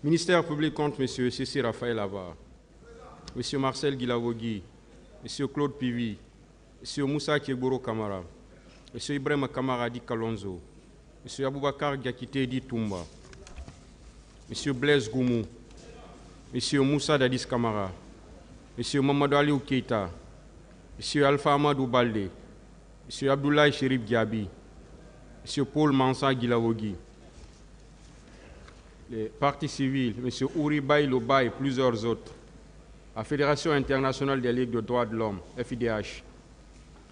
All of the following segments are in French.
Ministère public contre M. Cécile Raphaël Ava, M. Marcel Guilavogui, M. Claude Pivi, M. Moussa Kiegboro Kamara, M. Ibrahim Kamara Di Kalonzo, M. Aboubakar Gakite Di Toumba, M. Blaise Goumou, M. Moussa Dadis Kamara, M. Mamadou Aliou Keita, M. Alpha Amadou Balde, M. Abdoulaye Chérif Diaby, M. Paul Mansa Guilavogui, les partis civils, M. Ouri Loba et plusieurs autres, la Fédération internationale des ligues de droits de l'homme, FIDH,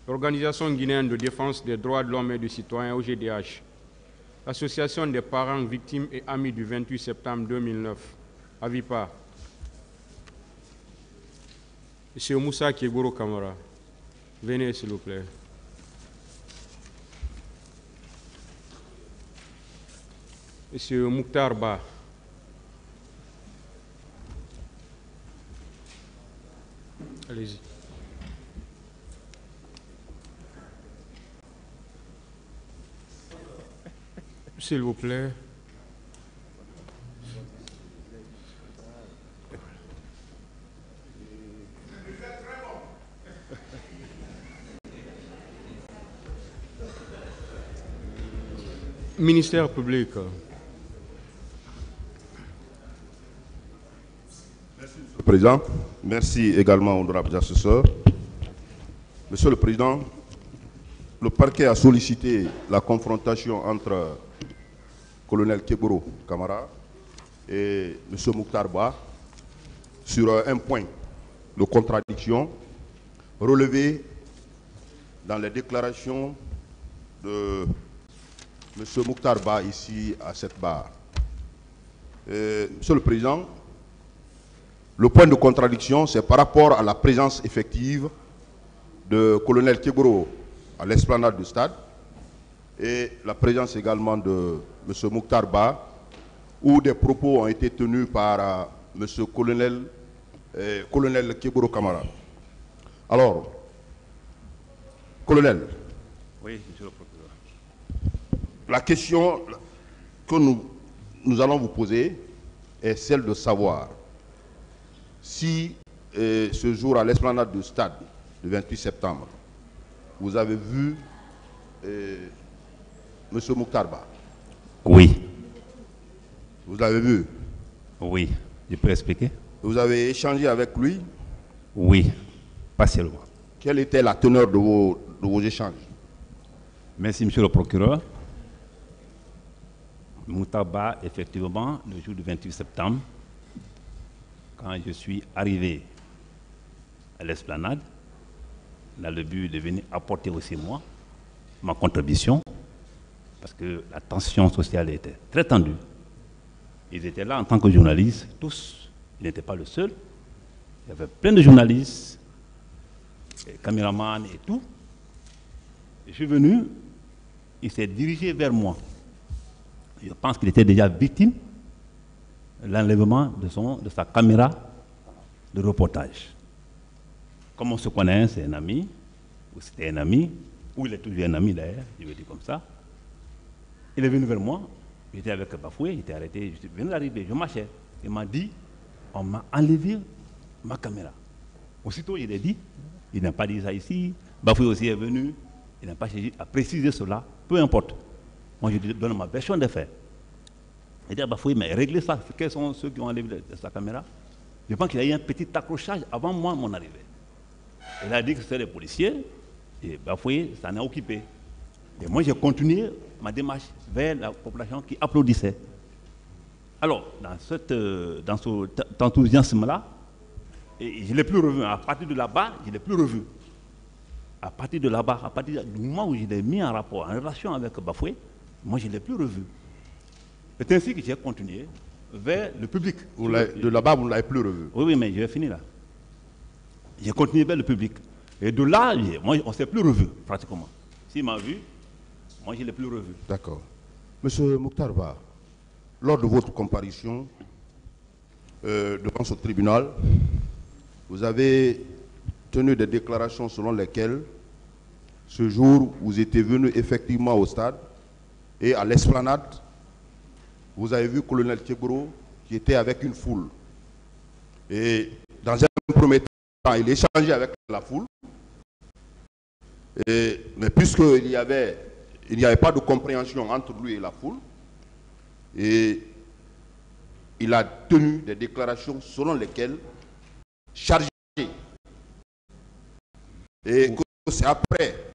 l'Organisation guinéenne de défense des droits de l'homme et des citoyens, OGDH, l'Association des parents, victimes et amis du 28 septembre 2009, AVIPA, M. Moussa Kiegboro Kamara, venez s'il vous plaît. Monsieur Mouktar Ba. Allez-y. S'il vous plaît. Ministère public. Président, merci également aux honorables assesseurs. Monsieur le Président, le parquet a sollicité la confrontation entre colonel Kiegboro Kamara et M. Mouktar Ba sur un point de contradiction relevé dans les déclarations de M. Mouktar Ba ici à cette barre. Monsieur le Président, le point de contradiction, c'est par rapport à la présence effective de colonel Kiegboro à l'esplanade du stade et la présence également de M. Mouktar Ba, où des propos ont été tenus par M. colonel Kiegboro Kamara. Alors, colonel, oui, monsieur le procureur. La question que nous allons vous poser est celle de savoir si ce jour à l'esplanade du stade, le 28 septembre, vous avez vu M. Mouktar Ba. Oui. Vous l'avez vu? Oui. Je peux expliquer? Vous avez échangé avec lui? Oui, partiellement. Quelle était la teneur de vos échanges? Merci, monsieur le procureur. Mouktar Ba, effectivement, le jour du 28 septembre, quand je suis arrivé à l'esplanade, dans le but de venir apporter aussi moi ma contribution, parce que la tension sociale était très tendue. Ils étaient là en tant que journalistes, tous. Ils n'étaient pas le seul. Il y avait plein de journalistes, des caméramans et tout. Je suis venu, il s'est dirigé vers moi. Je pense qu'il était déjà victime de l'enlèvement de sa caméra de reportage. Comme on se connaît, c'est un ami, ou c'était un ami, ou il est toujours un ami d'ailleurs, je vais dire comme ça. Il est venu vers moi, j'étais avec Bafoué, il était arrêté, je venais d'arriver, je marchais. Il m'a dit, on m'a enlevé ma caméra. Aussitôt, il a dit, il n'a pas dit ça ici, Bafoué aussi est venu, il n'a pas cherché à préciser cela, peu importe. Moi, je lui donne ma version des faits. Il dit à Bafoué, mais réglez ça, quels sont ceux qui ont enlevé sa caméra? Je pense qu'il y a eu un petit accrochage avant moi, mon arrivée. Il a dit que c'était les policiers, et Bafoué s'en est occupé. Et moi, j'ai continué ma démarche vers la population qui applaudissait. Alors, dans cet enthousiasme-là, je ne l'ai plus revu. À partir de là-bas, je ne l'ai plus revu. À partir de là-bas, à partir du moment où je l'ai mis en rapport, en relation avec Bafoué, moi, je ne l'ai plus revu. C'est ainsi que j'ai continué vers le public. De là-bas, vous ne l'avez plus revu? Oui, oui, mais je vais finir là. J'ai continué vers le public. Et de là, moi, on ne s'est plus revu, pratiquement. S'il m'a vu, moi, je ne l'ai plus revu. D'accord. Monsieur Mouktar Ba, lors de votre comparution devant ce tribunal, vous avez tenu des déclarations selon lesquelles ce jour, vous étiez venu effectivement au stade et à l'esplanade, vous avez vu colonel Kiegboro qui était avec une foule. Et dans un premier temps, il échangeait avec la foule. Mais puisqu'il n'y avait pas de compréhension entre lui et la foule, et il a tenu des déclarations selon lesquelles chargé. Et que c'est après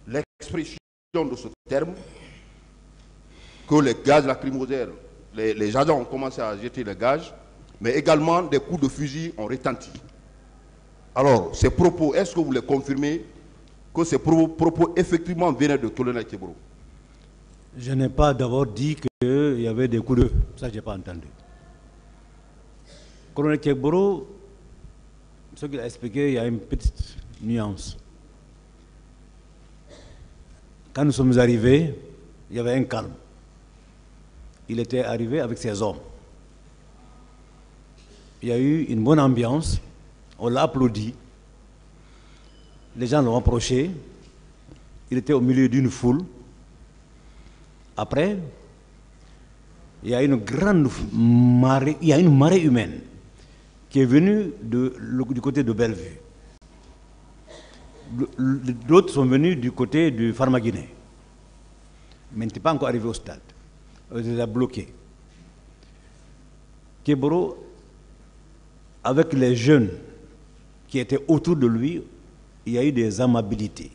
l'expression de ce terme que les gaz lacrymogènes, les agents ont commencé à jeter les gaz, mais également des coups de fusil ont retenti. Alors, ces propos, est-ce que vous les confirmez que ces propos effectivement venaient de colonel Kegboro? Je n'ai pas d'abord dit qu'il y avait des coups de... Ça, je n'ai pas entendu. Colonel Kegboro, ce qu'il a expliqué, il y a une petite nuance. Quand nous sommes arrivés, il y avait un calme. Il était arrivé avec ses hommes. Il y a eu une bonne ambiance. On l'a applaudi. Les gens l'ont approché. Il était au milieu d'une foule. Après, il y a une grande marée, il y a une marée humaine qui est venue du côté de Bellevue. D'autres sont venus du côté du Farmaguiné. Mais n'étaient pas encore arrivés au stade. On les a bloqués. Kegboro, avec les jeunes qui étaient autour de lui, il y a eu des amabilités.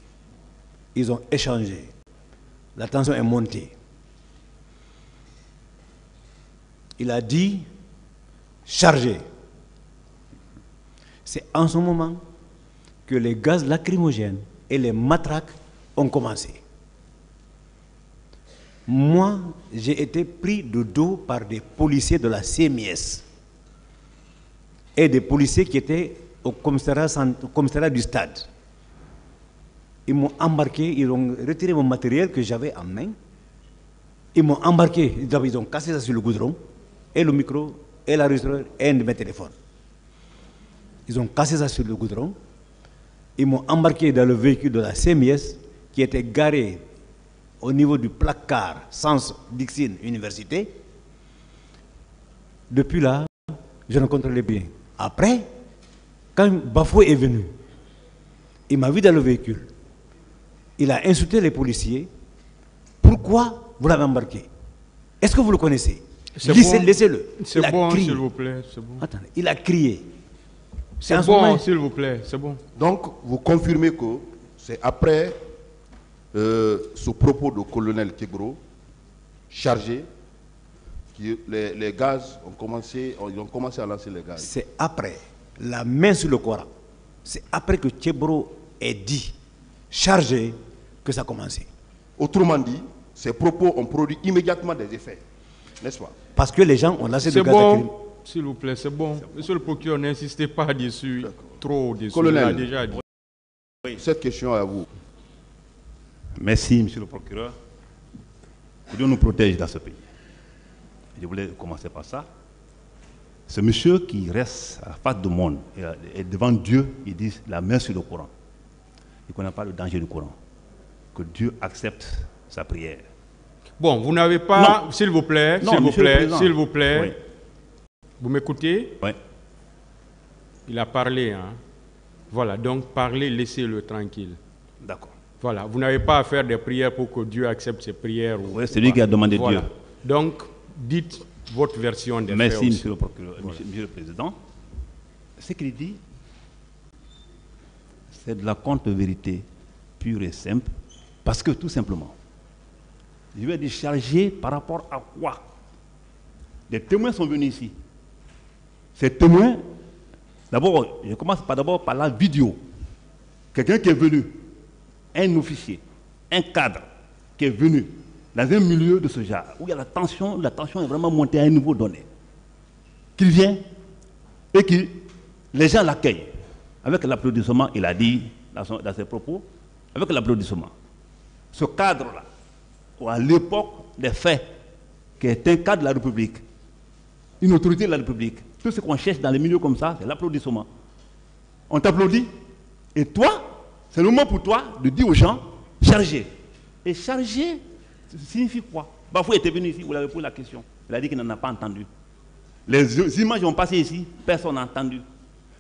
Ils ont échangé. La tension est montée. Il a dit chargez. C'est en ce moment que les gaz lacrymogènes et les matraques ont commencé. Moi, j'ai été pris de dos par des policiers de la CMS et des policiers qui étaient au commissariat du stade. Ils m'ont embarqué, ils ont retiré mon matériel que j'avais en main. Ils m'ont embarqué, ils ont cassé ça sur le goudron, et le micro, et l'enregistreur, et un de mes téléphones. Ils ont cassé ça sur le goudron. Ils m'ont embarqué dans le véhicule de la CMS qui était garé au niveau du placard Sens Dixine Université. Depuis là, je ne contrôlais bien. Après, quand Bafoué est venu, il m'a vu dans le véhicule. Il a insulté les policiers. Pourquoi vous l'avez embarqué? Est-ce que vous le connaissez? Laissez-le. C'est bon, s'il vous plaît. C'est bon. Attendez, il a crié. C'est bon, s'il vous plaît. C'est bon. Donc, vous confirmez que c'est après ce propos de colonel Kegboro chargé que les gaz ont commencé à lancer les gaz. C'est après la main sur le Coran. C'est après que Kegboro ait dit chargé que ça a commencé. Autrement dit, ces propos ont produit immédiatement des effets, n'est-ce pas? Parce que les gens ont lancé de gaz lacrymogène. S'il vous plaît, c'est bon. Monsieur le procureur, n'insistez pas dessus, trop dessus. Colonel, il a déjà dit. Oui. Cette question est à vous. Merci, monsieur le procureur. Dieu nous protège dans ce pays. Je voulais commencer par ça. Ce monsieur qui reste à la face du monde et devant Dieu, il dit la main sur le Coran. Il ne connaît pas le danger du Coran. Que Dieu accepte sa prière. Bon, vous n'avez pas, s'il vous plaît, s'il vous plaît, oui. Vous m'écoutez? Oui. Il a parlé, hein. Voilà, donc parlez, laissez-le tranquille. D'accord. Voilà, vous n'avez pas à faire des prières pour que Dieu accepte ses prières. Oui, c'est lui qui a demandé voilà. Dieu. Donc, dites votre version des faits. Merci, aussi. monsieur le procureur, Voilà. monsieur le président. Ce qu'il dit, c'est de la contre-vérité pure et simple, parce que tout simplement, je vais décharger par rapport à quoi? Les témoins sont venus ici. Ces témoins, d'abord, je commence par la vidéo. Quelqu'un qui est venu, un officier, un cadre qui est venu dans un milieu de ce genre, où il y a la tension est vraiment montée à un niveau donné. Qu'il vient et que les gens l'accueillent. Avec l'applaudissement, il a dit dans ses propos, avec l'applaudissement. Ce cadre-là, à l'époque des faits, qui est un cadre de la République, une autorité de la République, tout ce qu'on cherche dans les milieux comme ça, c'est l'applaudissement. On t'applaudit, et toi, c'est le moment pour toi de dire aux gens, chargez. Et charger, ça signifie quoi? Bafoué était venu ici, vous l'avez posé la question. Il a dit qu'il n'en a pas entendu. Les images ont passé ici, personne n'a entendu.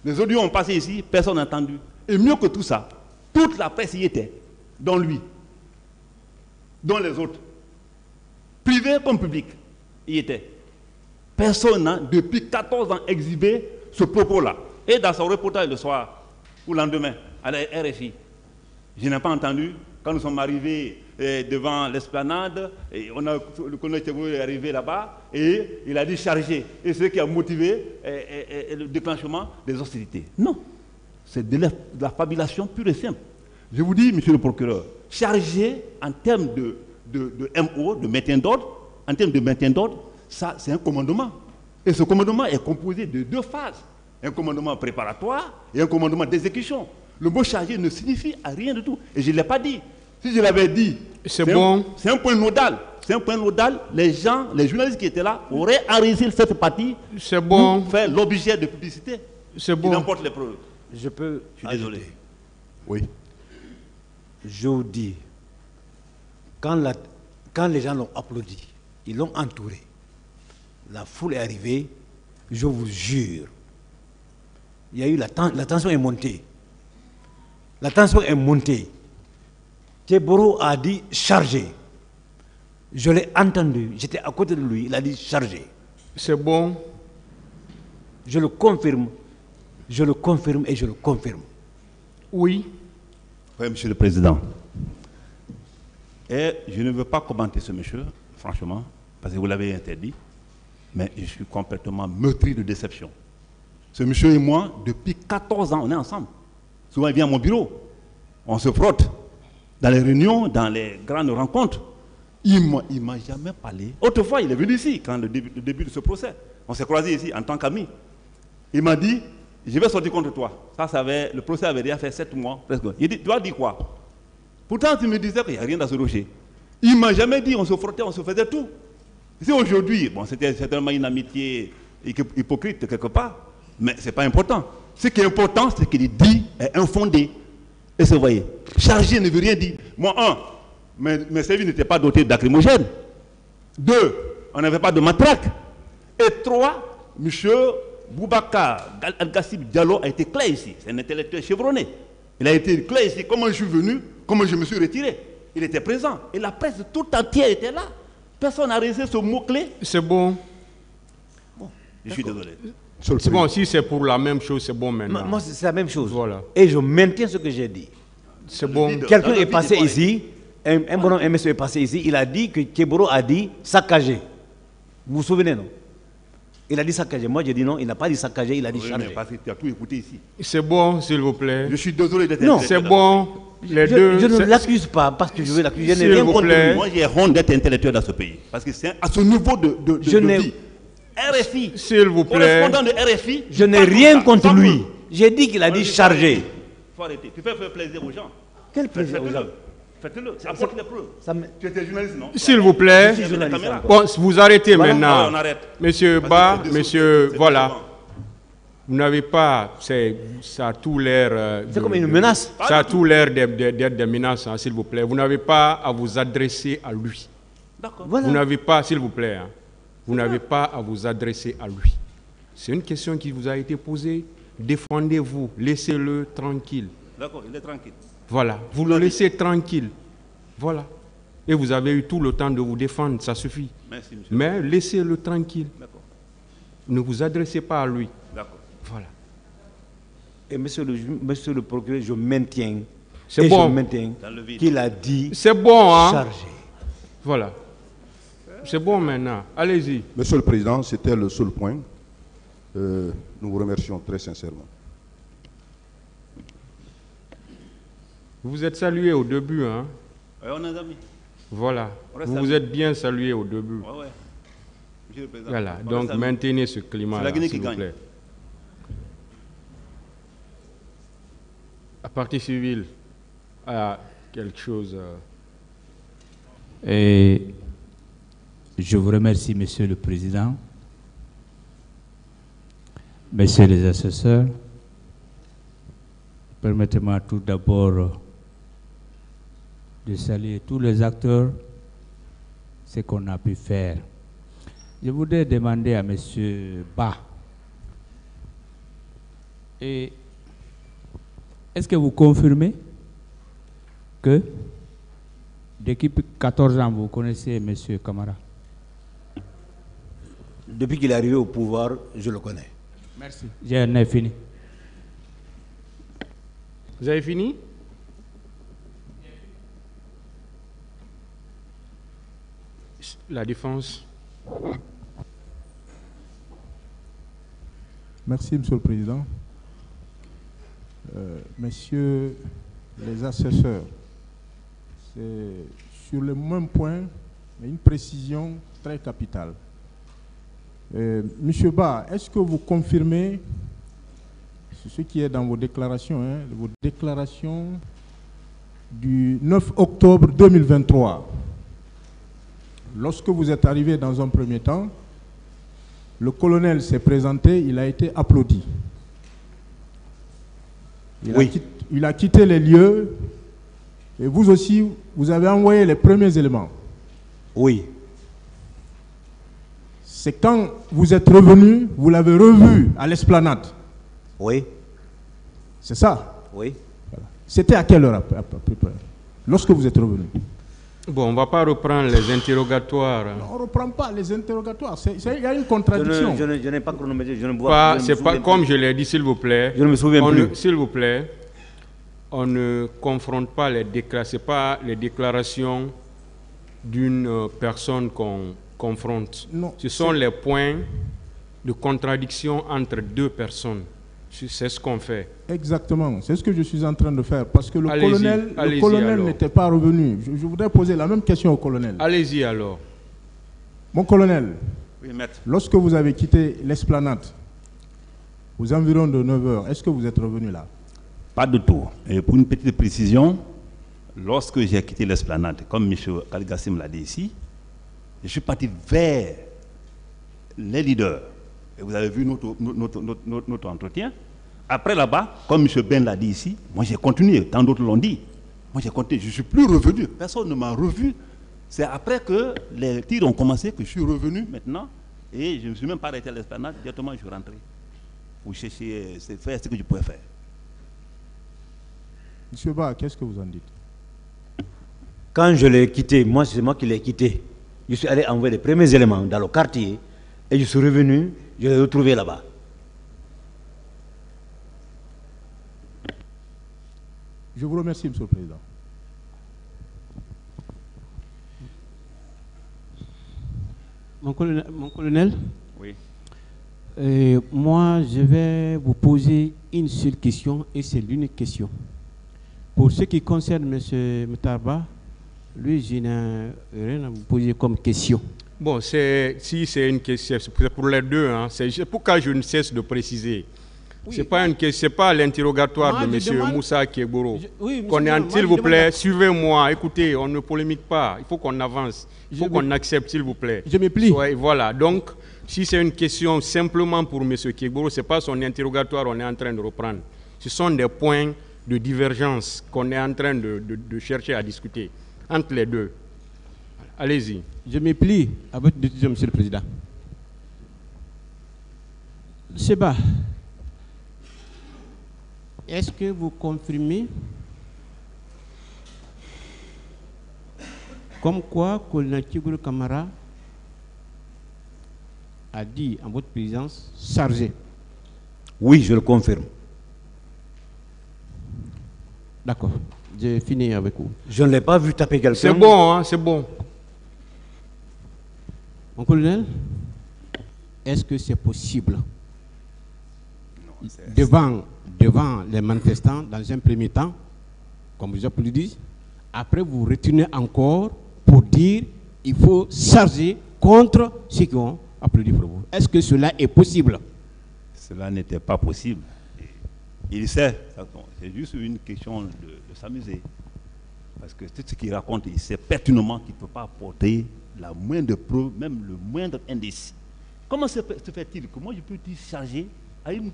Les audios ont passé ici, personne n'a entendu. Et mieux que tout ça, toute la presse y était, dont lui, dont les autres, privé comme public, y était. Personne n'a, depuis 14 ans, exhibé ce propos-là. Et dans son reportage le soir, ou le lendemain, à la RFI, je n'ai pas entendu, quand nous sommes arrivés devant l'esplanade, le colonel Tchegbourou est arrivé là-bas, et il a dit charger. Et c'est ce qui a motivé le déclenchement des hostilités. Non, c'est de la fabulation pure et simple. Je vous dis, monsieur le procureur, charger en termes de MO, de maintien d'ordre, en termes de maintien d'ordre, ça c'est un commandement. Et ce commandement est composé de 2 phases. Un commandement préparatoire et un commandement d'exécution. Le mot chargé ne signifie rien du tout. Et je ne l'ai pas dit. Si je l'avais dit, c'est bon. C'est un point nodal. C'est un point nodal. Les journalistes qui étaient là auraient enregistré cette partie pour faire l'objet de publicité. C'est bon. Qui n'emporte les preuves. Je peux. Je suis désolé. Oui. Je vous dis, quand les gens l'ont applaudi, ils l'ont entouré, la foule est arrivée, je vous jure, il y a eu la tension est montée. La tension est montée. Tchegbourou a dit charger. Je l'ai entendu, j'étais à côté de lui, il a dit charger. C'est bon. Je le confirme et je le confirme. Oui. Oui, monsieur le président. Et je ne veux pas commenter ce monsieur, franchement, parce que vous l'avez interdit, mais je suis complètement meurtri de déception. Ce monsieur et moi, depuis 14 ans, on est ensemble. Souvent, il vient à mon bureau. On se frotte dans les réunions, dans les grandes rencontres. Il ne m'a jamais parlé. Autrefois, il est venu ici, quand le début de ce procès. On s'est croisés ici en tant qu'amis. Il m'a dit, je vais sortir contre toi. Le procès avait déjà fait 7 mois, presque. Il dit, tu vas dire quoi? Pourtant, tu me disais qu'il n'y a rien dans ce dossier. Il ne m'a jamais dit, on se frottait, on se faisait tout. C'est aujourd'hui, bon, c'était certainement une amitié hypocrite quelque part, mais ce n'est pas important. Ce qui est important, c'est qu'il dit est infondé. Et vous voyez, chargé ne veut rien dire. Moi, mes services n'étaient pas dotés d'acrymogène. 2, on n'avait pas de matraque. Et 3, M. Boubacar Al-Gassib Diallo a été clair ici. C'est un intellectuel chevronné. Il a été clair ici. Comment je suis venu, comment je me suis retiré. Il était présent. Et la presse tout entière était là. Personne n'a réussi ce mot-clé. C'est bon. Bon, je suis désolé. C'est bon, si c'est pour la même chose, c'est bon maintenant. Moi, c'est la même chose. Voilà. Et je maintiens ce que j'ai dit. C'est bon. Quelqu'un est passé ici, un bonhomme, un monsieur est passé ici, il a dit que Tchegbourou a dit saccager. Vous vous souvenez, non? Il a dit saccager. Moi, j'ai dit non, il n'a pas dit saccager, il a dit charger. Parce que tu as tout écouté ici. C'est bon, s'il vous plaît. Je suis désolé d'être Non, c'est bon. Les deux. Je ne l'accuse pas parce que je veux l'accuser. S'il vous plaît. Moi, j'ai honte d'être intellectuel dans ce pays. Parce que c'est à ce niveau de vie. RFI, s'il vous plaît. Correspondant de RFI. Je n'ai rien contre lui. J'ai dit qu'il a dit charger. Il faut arrêter. Tu fais faire plaisir aux gens. Quel plaisir aux gens? Faites-le. Apporte les preuves. Tu étais journaliste, non? S'il vous plaît. Bon, vous arrêtez maintenant. On arrête. Monsieur Ba, monsieur, voilà. Vous n'avez pas, ça a tout l'air... c'est comme une menace. Ça a tout l'air d'être des menaces, hein, s'il vous plaît. Vous n'avez pas à vous adresser à lui. D'accord. Voilà. Vous n'avez pas, s'il vous plaît, hein, vous n'avez pas à vous adresser à lui. C'est une question qui vous a été posée. Défendez-vous, laissez-le tranquille. D'accord, il est tranquille. Voilà, vous le laissez tranquille. Voilà. Et vous avez eu tout le temps de vous défendre, ça suffit. Merci, monsieur. Mais laissez-le tranquille. D'accord. Ne vous adressez pas à lui. D'accord. Voilà. Et monsieur le procureur, je maintiens. C'est bon. Je maintiens qu'il a dit c'est bon, hein? charger. Voilà. C'est bon maintenant. Allez-y. Monsieur le Président, c'était le seul point. Nous vous remercions très sincèrement. Vous vous êtes salué au début, hein? Ouais, on est amis. Voilà. On Vous vous êtes bien salué au début. Ouais. Monsieur le Président. Voilà. On Donc reste maintenez ce climat-là, Guinée s'il qui vous gagne. plaît. La partie civile a quelque chose. Et je vous remercie, Monsieur le Président, Messieurs les assesseurs. Permettez-moi tout d'abord de saluer tous les acteurs, ce qu'on a pu faire. Je voudrais demander à M. Ba, est-ce que vous confirmez que depuis 14 ans, vous connaissez M. Camara? Depuis qu'il est arrivé au pouvoir, je le connais. Merci. J'en ai fini. Vous avez fini? La défense. Merci, Monsieur le Président. Messieurs les assesseurs, c'est sur le même point, mais une précision très capitale. Monsieur Ba, est-ce que vous confirmez ce qui est dans vos déclarations, vos déclarations du 9 octobre 2023? Lorsque vous êtes arrivé dans un premier temps, le colonel s'est présenté, il a été applaudi. Il a quitté les lieux et vous aussi, vous avez envoyé les premiers éléments. Oui. C'est quand vous êtes revenu, vous l'avez revu à l'esplanade. Oui. C'est ça? Oui. Voilà. C'était à quelle heure à peu près, lorsque vous êtes revenu? Bon, on ne va pas reprendre les interrogatoires. Non, on ne reprend pas les interrogatoires. Il y a une contradiction. Je n'ai pas chronométré, je ne vois pas. Je C'est pas comme je l'ai dit, s'il vous plaît. Je ne me souviens plus. S'il vous plaît, on ne confronte pas les déclarations. Ce n'est pas les déclarations d'une personne qu'on confronte. Non, ce sont les points de contradiction entre deux personnes. C'est ce qu'on fait. Exactement, c'est ce que je suis en train de faire. Parce que le colonel n'était pas revenu. Je voudrais poser la même question au colonel. Allez-y alors. Mon colonel, Oui, maître. lorsque vous avez quitté l'esplanade, aux environs de 9 h, est-ce que vous êtes revenu là? Pas du tout. Et pour une petite précision, lorsque j'ai quitté l'esplanade, comme M. Kaligassim l'a dit ici, je suis parti vers les leaders. Et vous avez vu notre entretien. Après là-bas, comme M. Ben l'a dit ici, moi j'ai continué, tant d'autres l'ont dit. Moi j'ai continué, je ne suis plus revenu. Personne ne m'a revu. C'est après que les tirs ont commencé que je suis revenu maintenant. Et je ne me suis même pas arrêté à l'esplanade, directement je suis rentré. Pour chercher, faire ce que je pouvais faire. Monsieur Ba, qu'est-ce que vous en dites? Quand je l'ai quitté, moi c'est moi qui l'ai quitté. Je suis allé envoyer les premiers éléments dans le quartier et je suis revenu, je l'ai retrouvé là-bas. Je vous remercie, Monsieur le Président. Mon colonel, Oui. Moi je vais vous poser une seule question et c'est l'unique question. Pour ce qui concerne M. Moutarba, lui je n'ai rien à vous poser comme question. Bon, si c'est une question, c'est pour les deux. Hein, c'est pourquoi je ne cesse de préciser. Oui, c'est pas l'interrogatoire de M. Moussa Kiegboro. S'il vous plaît, suivez-moi, écoutez, on ne polémique pas, il faut qu'on avance, il faut qu'on accepte, s'il vous plaît. Je me plie. Voilà, donc, si c'est une question simplement pour M. Kiegboro, ce n'est pas son interrogatoire qu'on est en train de reprendre. Ce sont des points de divergence qu'on est en train de chercher à discuter entre les deux. Allez-y. Je me plie à votre décision, Monsieur le Président. Seba, est-ce que vous confirmez comme quoi Colonel Kiegboro Camara a dit en votre présence chargé? Oui, je le confirme. D'accord, j'ai fini avec vous. Je ne l'ai pas vu taper quelqu'un. C'est bon, hein, c'est bon. Mon colonel, est-ce que c'est possible devant les manifestants, dans un premier temps, comme vous avez dit, après vous retournez encore pour dire qu'il faut charger contre ceux qui ont applaudi pour vous? Est-ce que cela est possible? Cela n'était pas possible. Il sait, c'est juste une question de s'amuser. Parce que tout ce qu'il raconte, il sait pertinemment qu'il ne peut pas apporter la moindre preuve, même le moindre indice. Comment se fait-il que moi je peux dire charger à une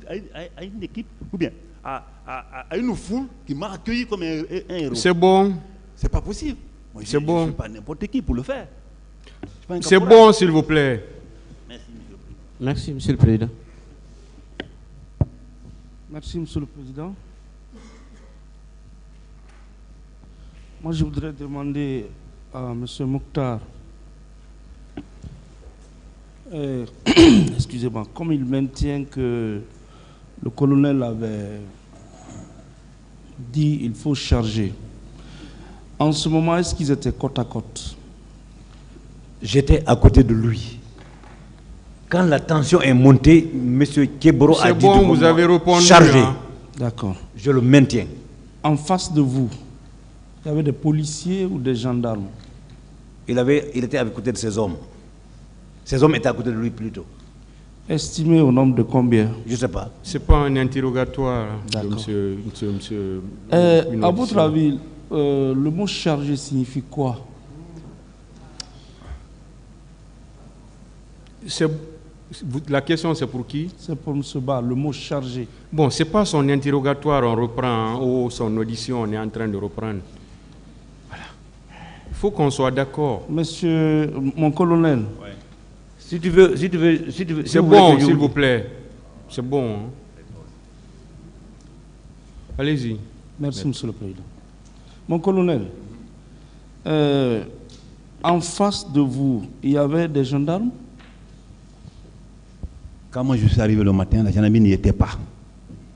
équipe, ou bien à une foule qui m'a accueilli comme un héros? C'est bon. C'est pas possible. Moi, c'est bon. Je ne suis pas n'importe qui pour le faire. C'est bon, s'il vous plaît. Merci, Monsieur le Président. Merci, Monsieur le Président. Moi, je voudrais demander à Monsieur Mokhtar, excusez-moi, comme il maintient que le colonel avait dit qu'il faut charger, en ce moment, est-ce qu'ils étaient côte à côte? J'étais à côté de lui. Quand la tension est montée, M. Keboro a dit bon, vous avez répondu, charger. hein. D'accord. Je le maintiens. En face de vous, il y avait des policiers ou des gendarmes? Il était à côté de ses hommes. Ses hommes étaient à côté de lui plutôt. Estimé au nombre de combien? Je ne sais pas. Ce n'est pas un interrogatoire de D'accord. monsieur une à votre audition. avis, le mot chargé signifie quoi? La question, c'est pour qui? C'est pour M. Ba, le mot chargé. Bon, ce n'est pas son interrogatoire, on reprend, hein, ou son audition, on est en train de reprendre. Voilà. Il faut qu'on soit d'accord. Monsieur, mon colonel, Si tu veux, C'est bon, s'il vous plaît. C'est bon. Hein. Allez-y. merci Monsieur le Président. Mon colonel, en face de vous, il y avait des gendarmes? Quand moi je suis arrivé le matin, la gendarmerie n'y était pas.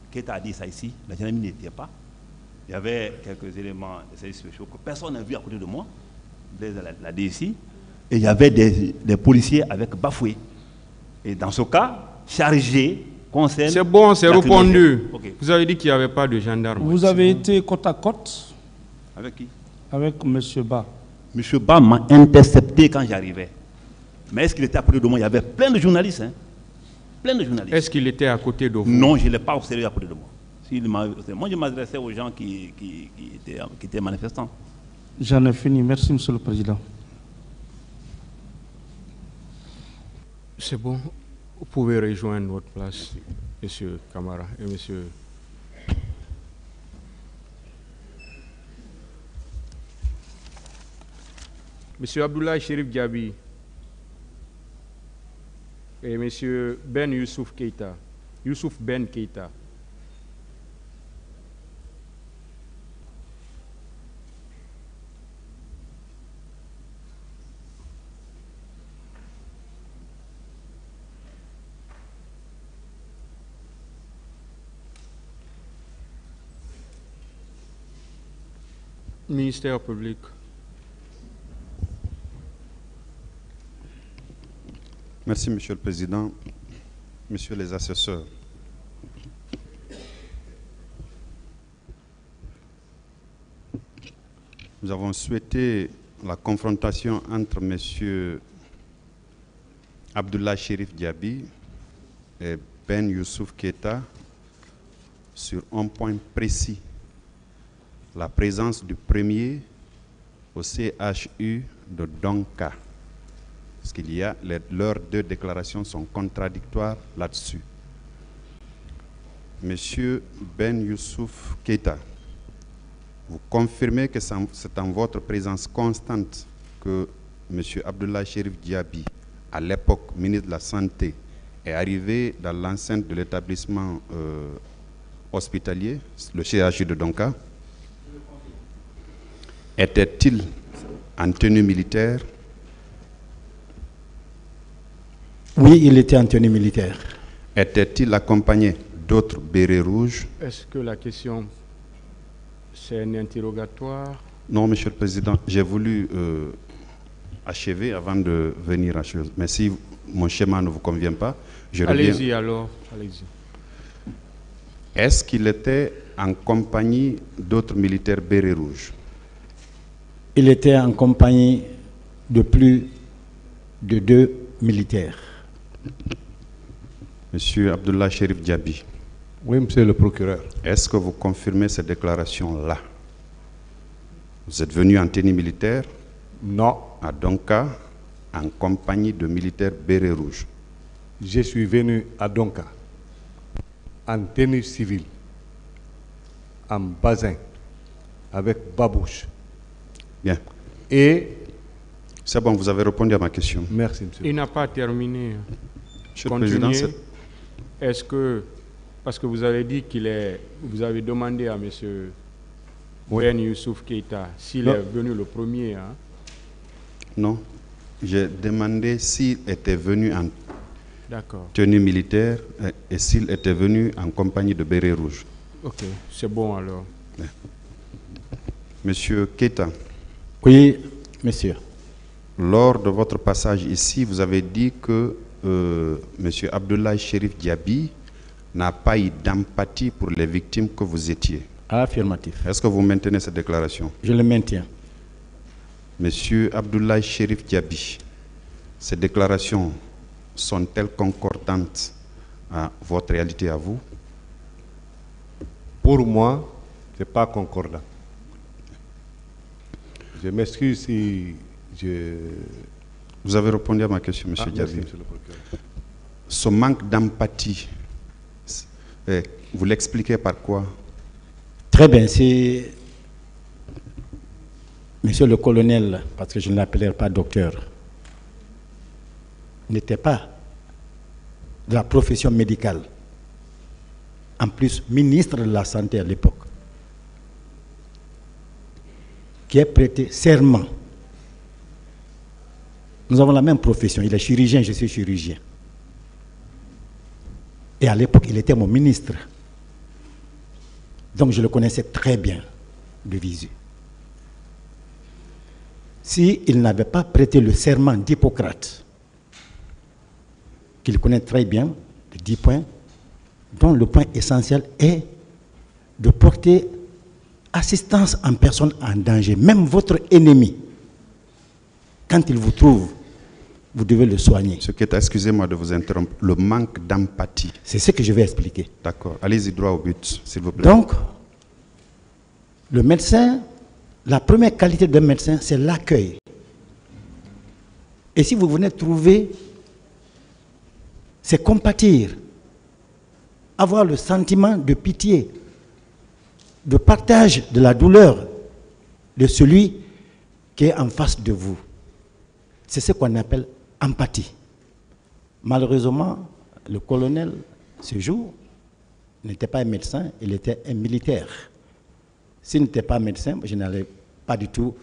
Keita a dit ça ici, la gendarmerie n'y était pas. Il y avait quelques éléments de services spéciaux que personne n'a vu à côté de moi, la DSI, et il y avait des policiers avec bafoué. Et dans ce cas, chargé concerne... C'est bon, c'est la répondu. criminalité. Okay. Vous avez dit qu'il n'y avait pas de gendarme. Vous avez été côte à côte Avec qui? avec M. Ba. M. Ba m'a intercepté quand j'arrivais. Mais est-ce qu'il était à côté de moi? Il y avait plein de journalistes. Hein? Plein de journalistes. Est-ce qu'il était à côté de vous? Non, je ne l'ai pas observé à côté de moi. Moi, je m'adressais aux gens qui étaient manifestants. J'en ai fini. Merci, Monsieur le Président. C'est bon. Vous pouvez rejoindre votre place, Monsieur Camara et Monsieur... Monsieur Abdoulaye Chérif Diaby et Monsieur Ben Youssouf Keita. Youssouf Ben Keita. Ministère public. Merci, Monsieur le Président. Messieurs les assesseurs. Nous avons souhaité la confrontation entre Monsieur Abdoulaye Chérif Diaby et Ben Youssouf Keita sur un point précis. La présence du premier au CHU de Donka. Parce qu'il y a, leurs deux déclarations sont contradictoires là-dessus. Monsieur Ben Youssouf Keita, vous confirmez que c'est en votre présence constante que Monsieur Abdoulaye Chérif Diaby, à l'époque ministre de la Santé, est arrivé dans l'enceinte de l'établissement hospitalier, le CHU de Donka. Était-il en tenue militaire? Oui, il était en tenue militaire. Était-il accompagné d'autres bérets rouges? Est-ce que la question, c'est un interrogatoire? Non, Monsieur le Président, j'ai voulu achever avant de venir à chose. Mais si mon schéma ne vous convient pas, je reviens. Allez-y alors, allez-y. Est-ce qu'il était en compagnie d'autres militaires bérets rouges? Il était en compagnie de plus de 2 militaires. Monsieur Abdoulaye Chérif Diaby. Oui, Monsieur le procureur. Est-ce que vous confirmez ces déclarations-là? Vous êtes venu en tenue militaire? Non. À Donka, en compagnie de militaires bérets rouges. Je suis venu à Donka en tenue civile, en basin, avec babouche. Bien. Et... C'est bon, vous avez répondu à ma question. Merci, monsieur. Il n'a pas terminé. Monsieur le Président, est-ce que, parce que vous avez dit vous avez demandé à M. Ben Youssouf Keita s'il est venu le premier. Hein? Non, j'ai demandé s'il était venu en tenue militaire et s'il était venu en compagnie de béret rouge. Ok, c'est bon alors. Monsieur Keita. Oui, monsieur. Lors de votre passage ici, vous avez dit que monsieur Abdoulaye Chérif Diaby n'a pas eu d'empathie pour les victimes que vous étiez. Affirmatif. Est-ce que vous maintenez cette déclaration? Je le maintiens. Monsieur Abdoulaye Chérif Diaby, ces déclarations sont-elles concordantes à votre réalité à vous? Pour moi, ce n'est pas concordant. Je m'excuse si je... Vous avez répondu à ma question, monsieur Diaby. Ce manque d'empathie, vous l'expliquez par quoi? Très bien, c'est... Monsieur le colonel, parce que je ne l'appellerai pas docteur, n'était pas de la profession médicale, en plus ministre de la Santé à l'époque, qui a prêté serment. Nous avons la même profession, il est chirurgien, je suis chirurgien. Et à l'époque, il était mon ministre. Donc je le connaissais très bien de visu. S'il n'avait pas prêté le serment d'Hippocrate, qu'il connaît très bien, les 10 points, dont le point essentiel est de porter assistance en personne en danger. Même votre ennemi, quand il vous trouve, vous devez le soigner. Ce qui est, excusez-moi de vous interrompre, le manque d'empathie. C'est ce que je vais expliquer. D'accord. Allez-y droit au but, s'il vous plaît. Donc, le médecin, la première qualité d'un médecin, c'est l'accueil. Et si vous venez trouver, c'est compatir, avoir le sentiment de pitié, de partage de la douleur de celui qui est en face de vous. C'est ce qu'on appelle empathie. Malheureusement, le colonel, ce jour, n'était pas un médecin, il était un militaire. S'il n'était pas médecin, je n'allais pas du tout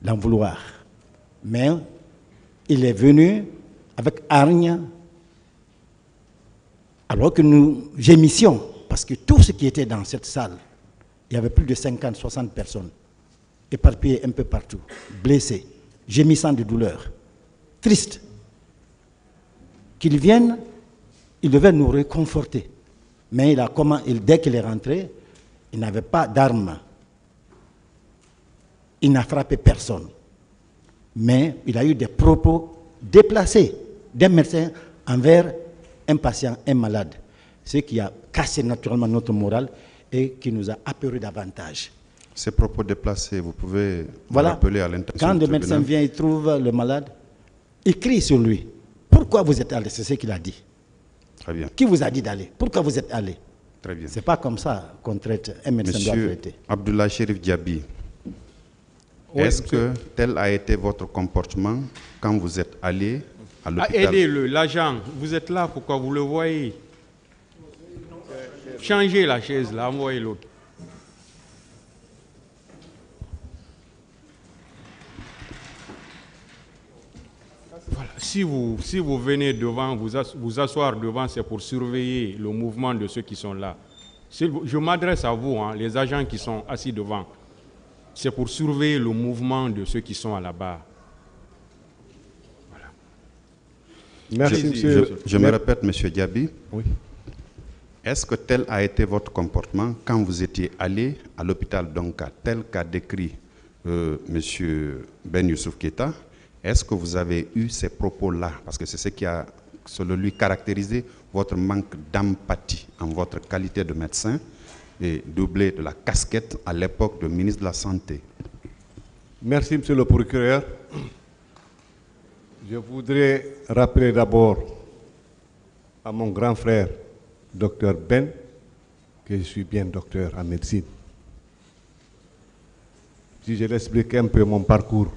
l'en vouloir. Mais il est venu avec hargne, alors que nous gémissions, parce que tout ce qui était dans cette salle, il y avait plus de 50, 60 personnes, éparpillées un peu partout, blessées, gémissant de douleur, tristes. Qu'ils viennent, il devait nous réconforter. Mais dès qu'il est rentré, il n'avait pas d'armes. Il n'a frappé personne. Mais il a eu des propos déplacés d'un médecin envers un patient, un malade. Ce qui a cassé naturellement notre morale et qui nous a apeurés davantage. Ces propos déplacés, vous pouvez rappeler à l'intention. Quand le médecin vient, il trouve le malade, il crie sur lui. Pourquoi vous êtes allé? C'est ce qu'il a dit. Très bien. Qui vous a dit d'aller? Pourquoi vous êtes allé? Très bien. Ce n'est pas comme ça qu'on traite, un médecin doit traiter. Abdoulaye Chérif Diaby, oui, est-ce que tel a été votre comportement quand vous êtes allé à l'hôpital? Aidez-le, l'agent, vous êtes là, pourquoi vous le voyez? Changez la chaise là, envoyez l'autre. Voilà. Si vous venez devant, vous asseoir devant, c'est pour surveiller le mouvement de ceux qui sont là. Je m'adresse à vous, hein, les agents qui sont assis devant. C'est pour surveiller le mouvement de ceux qui sont à la barre. Voilà. Merci, monsieur. Je me répète, monsieur Diaby. Oui. Est-ce que tel a été votre comportement quand vous étiez allé à l'hôpital Donka, tel qu'a décrit monsieur Ben Youssouf Keita? Est-ce que vous avez eu ces propos-là? Parce que c'est ce qui a, selon lui, caractérisé votre manque d'empathie en votre qualité de médecin et doublé de la casquette à l'époque de ministre de la Santé. Merci, monsieur le procureur. Je voudrais rappeler d'abord à mon grand frère, docteur Ben, que je suis bien docteur en médecine. Si je l'explique un peu mon parcours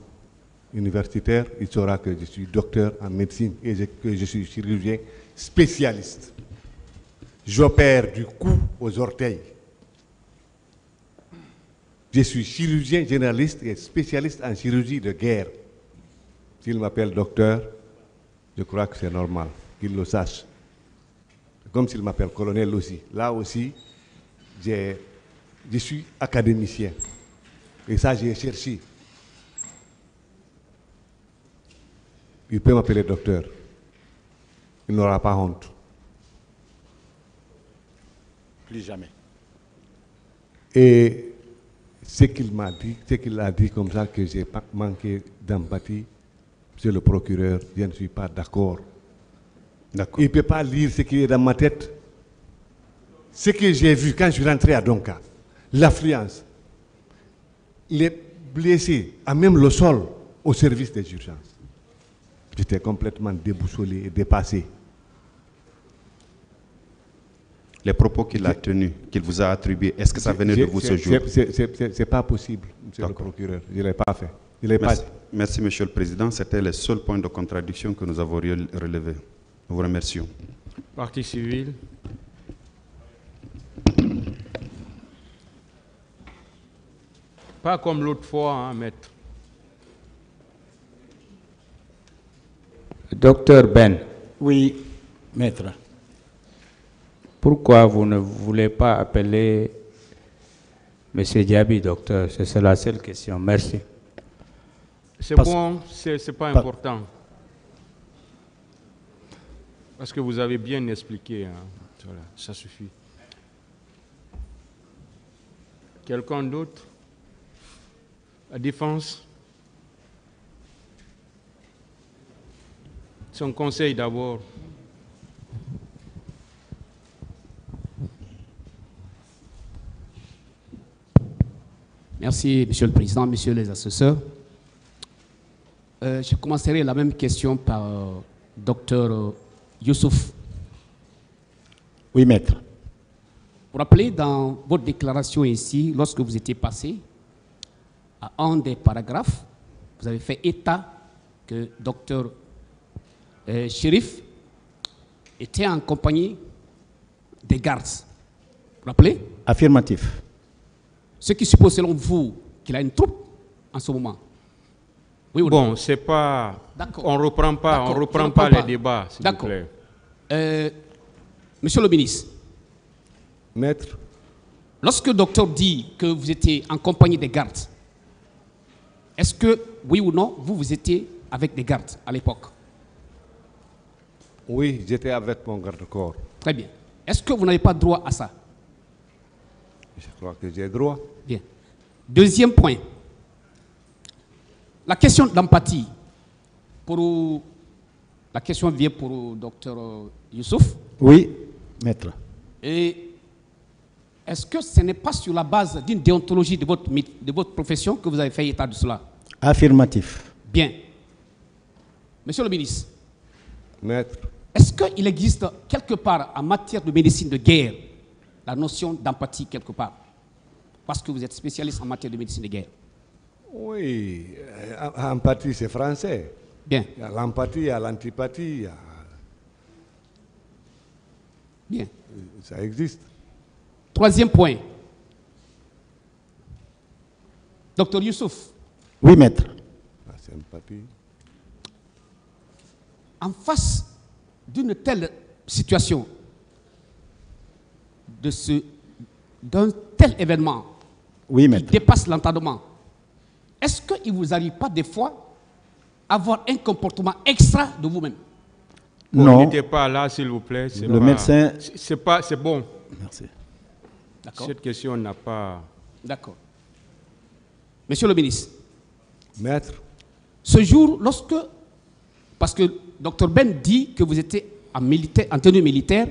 universitaire, il saura que je suis docteur en médecine et que je suis chirurgien spécialiste. J'opère du cou aux orteils. Je suis chirurgien généraliste et spécialiste en chirurgie de guerre. S'il m'appelle docteur, je crois que c'est normal qu'il le sache. Comme s'il m'appelle colonel aussi. Là aussi, je suis académicien. Et ça, j'ai cherché. Il peut m'appeler docteur. Il n'aura pas honte. Plus jamais. Et ce qu'il m'a dit, ce qu'il a dit comme ça, que j'ai manqué d'empathie, monsieur le procureur, je ne suis pas d'accord. Il ne peut pas lire ce qui est dans ma tête. Ce que j'ai vu quand je suis rentré à Donka, l'affluence, les blessés, à même le sol, au service des urgences. J'étais complètement déboussolé et dépassé. Les propos qu'il a tenus, qu'il vous a attribués, est-ce que ça venait de vous ce jour? C'est pas possible, monsieur le procureur. Je ne l'ai pas fait. Merci, monsieur le président. C'était le seul point de contradiction que nous avons relevé. Nous vous remercions. Partie civile. Pas comme l'autre fois, hein, maître. Docteur Ben. Oui, maître. Pourquoi vous ne voulez pas appeler M. Diaby, docteur? C'est la seule question. Merci. C'est bon, c'est pas important. Parce que vous avez bien expliqué. Hein. Voilà, ça suffit. Quelqu'un d'autre? La défense? Son conseil d'abord. Merci, Monsieur le Président, Messieurs les assesseurs. Je commencerai la même question par Dr Youssouf. Oui, maître. Vous vous rappelez dans votre déclaration ici, lorsque vous étiez passé, à un des paragraphes, vous avez fait état que Dr Chérif était en compagnie des gardes. Vous vous rappelez? Affirmatif. Ce qui suppose, selon vous, qu'il a une troupe en ce moment. Oui ou non? Bon, c'est pas. On ne reprend pas les débats, s'il vous plaît. Monsieur le ministre. Maître. Lorsque le docteur dit que vous étiez en compagnie des gardes, est-ce que, oui ou non, vous étiez avec des gardes à l'époque? Oui, j'étais avec mon garde-corps. Très bien. Est-ce que vous n'avez pas droit à ça? Je crois que j'ai droit. Bien. Deuxième point. La question d'empathie. La question vient pour le docteur Youssouf. Oui, maître. Et est-ce que ce n'est pas sur la base d'une déontologie de votre profession que vous avez fait état de cela? Affirmatif. Bien. Monsieur le ministre. Maître. Est-ce qu'il existe quelque part en matière de médecine de guerre la notion d'empathie quelque part? Parce que vous êtes spécialiste en matière de médecine de guerre. Oui, empathie c'est français. Bien. Il y a l'empathie, il y a l'antipathie. Bien. Ça existe. Troisième point. Docteur Youssouf. Oui, maître. La sympathie. En face d'une telle situation, d'un tel événement, oui, qui dépasse l'entendement, est-ce qu'il ne vous arrive pas des fois avoir un comportement extra de vous-même? Non. N'était pas là, s'il vous plaît. Le médecin. C'est bon. Merci. Cette question n'a pas. D'accord. Monsieur le ministre. Maître. Ce jour, parce que Dr Ben dit que vous étiez en tenue militaire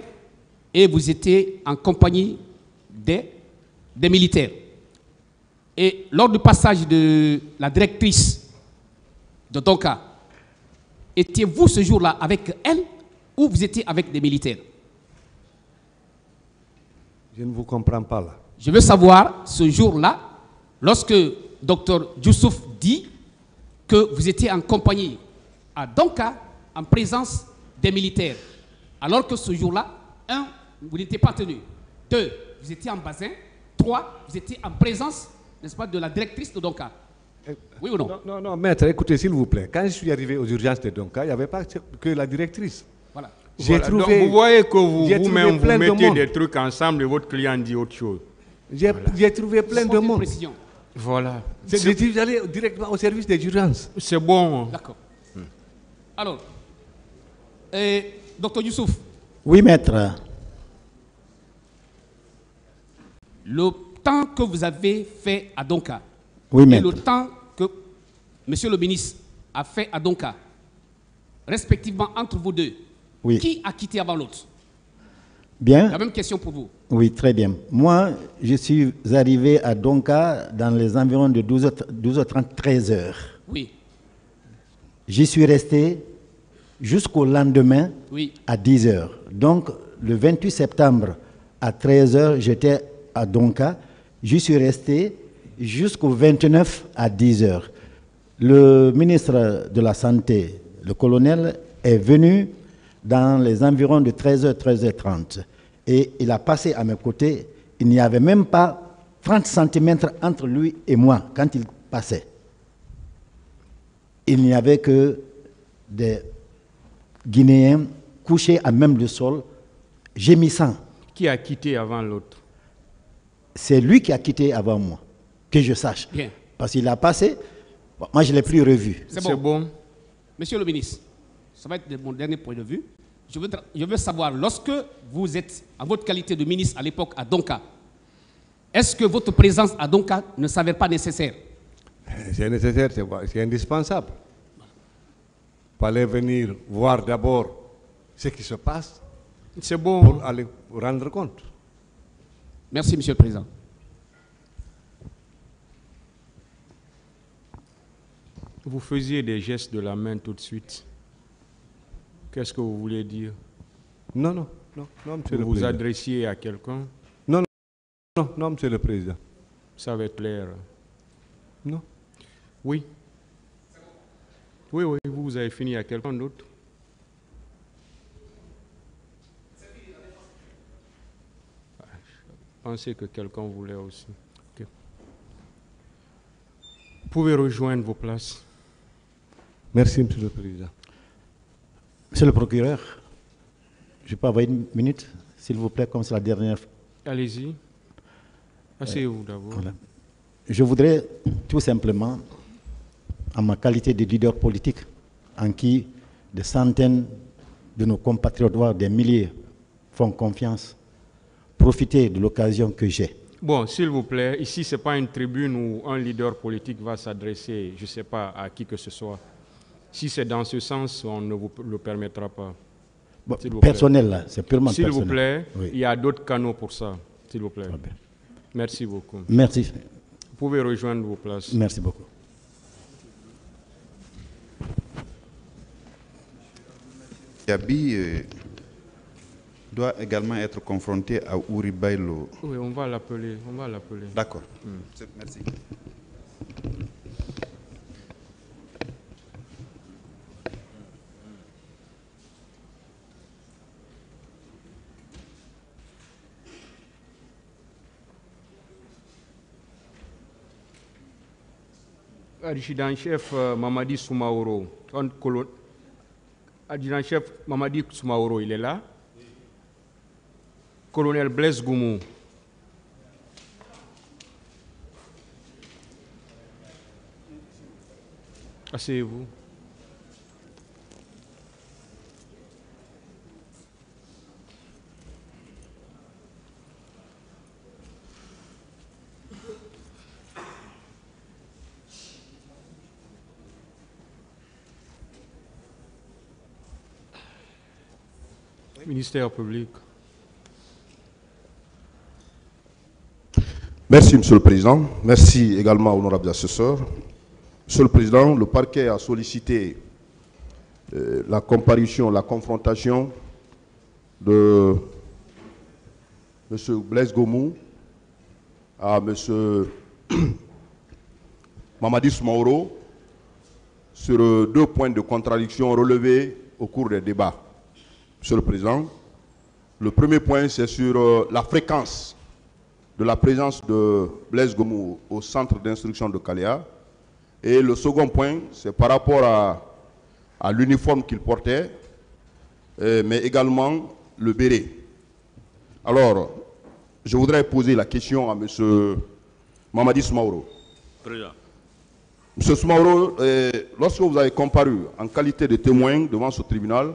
et vous étiez en compagnie des militaires. Et lors du passage de la directrice de Donka, étiez-vous ce jour-là avec elle ou vous étiez avec des militaires? Je ne vous comprends pas là. Je veux savoir, ce jour-là, lorsque Dr Youssouf dit que vous étiez en compagnie à Donka en présence des militaires, Alors que ce jour-là, 1, vous n'étiez pas tenu. 2, vous étiez en bassin. 3, vous étiez en présence, n'est-ce pas, de la directrice de Donka. Oui ou non? Non, maître, écoutez, s'il vous plaît. Quand je suis arrivé aux urgences de Donka, il n'y avait pas que la directrice. Voilà. Voilà. Donc vous voyez que vous-même, vous mettez des trucs ensemble et votre client dit autre chose. J'ai trouvé plein de monde. Voilà. J'allais directement au service des urgences. C'est bon. D'accord. Alors, docteur Youssouf. Oui, maître. Le temps que vous avez fait à Donka, oui, et le temps que monsieur le ministre a fait à Donka, respectivement entre vous deux, oui. Qui a quitté avant l'autre? Bien. La même question pour vous. Oui, très bien. Moi, je suis arrivé à Donka dans les environs de 12h30, 13h. Oui. J'y suis resté jusqu'au lendemain oui. à 10h. Donc, le 28 septembre à 13h, j'étais à Donka. J'y suis resté jusqu'au 29 à 10h. Le ministre de la Santé, le colonel, est venu dans les environs de 13h, 13h30. Et il a passé à mes côtés. Il n'y avait même pas 30 cm entre lui et moi quand il passait. Il n'y avait que des Guinéens couchés à même le sol, gémissant. Qui a quitté avant l'autre? C'est lui qui a quitté avant moi, que je sache. Bien. Parce qu'il a passé, moi je ne l'ai plus revu. C'est bon. Monsieur le ministre, ça va être mon dernier point de vue. Je veux savoir, lorsque vous êtes en votre qualité de ministre à l'époque à Donka, est-ce que votre présence à Donka ne s'avère pas nécessaire? C'est nécessaire, c'est indispensable. Il fallait venir voir d'abord ce qui se passe. C'est bon. Pour aller rendre compte. Merci, Monsieur le Président. Vous faisiez des gestes de la main tout de suite. Qu'est-ce que vous voulez dire? Non, monsieur le Vous vous adressiez à quelqu'un? Non, monsieur le Président. Ça va être clair. Non. Oui. Oui, vous avez fini à quelqu'un d'autre? Je pensais que quelqu'un voulait aussi. Okay. Vous pouvez rejoindre vos places. Merci, monsieur le Président. Monsieur le procureur, je peux avoir une minute, s'il vous plaît, comme c'est la dernière fois. Allez-y. Asseyez-vous d'abord. Voilà. Je voudrais tout simplement, en ma qualité de leader politique, en qui des centaines de nos compatriotes, voire des milliers, font confiance, profiter de l'occasion que j'ai. Bon, s'il vous plaît, ici, ce n'est pas une tribune où un leader politique va s'adresser, je ne sais pas, à qui que ce soit. Si c'est dans ce sens, on ne vous le permettra pas. Bon, personnel, là, c'est purement personnel. S'il vous plaît, oui. Il y a d'autres canaux pour ça, s'il vous plaît. Merci beaucoup. Merci. Vous pouvez rejoindre vos places. Merci beaucoup. Diaby doit également être confronté à Ouri Bailo. Oui, on va l'appeler. D'accord. Merci. Adjudant-chef Mamadi Soumaoro. Adjudant-chef Mamadi Soumaoro, il est là. Colonel Blaise Goumou. Asseyez-vous. Ministère public. Merci, Monsieur le Président. Merci également, honorables assesseurs. Monsieur le Président, le parquet a sollicité la comparution, la confrontation de M. Blaise Goumou à M. Mamadi Soumaoro sur 2 points de contradiction relevés au cours des débats. Monsieur le Président. Le premier point, c'est sur la fréquence de la présence de Blaise Gomou au centre d'instruction de Kaléa. Et le second point, c'est par rapport à l'uniforme qu'il portait, mais également le béret. Alors, je voudrais poser la question à M. Mamadi Soumaoro. Président. M. Soumaoro, lorsque vous avez comparu en qualité de témoin devant ce tribunal,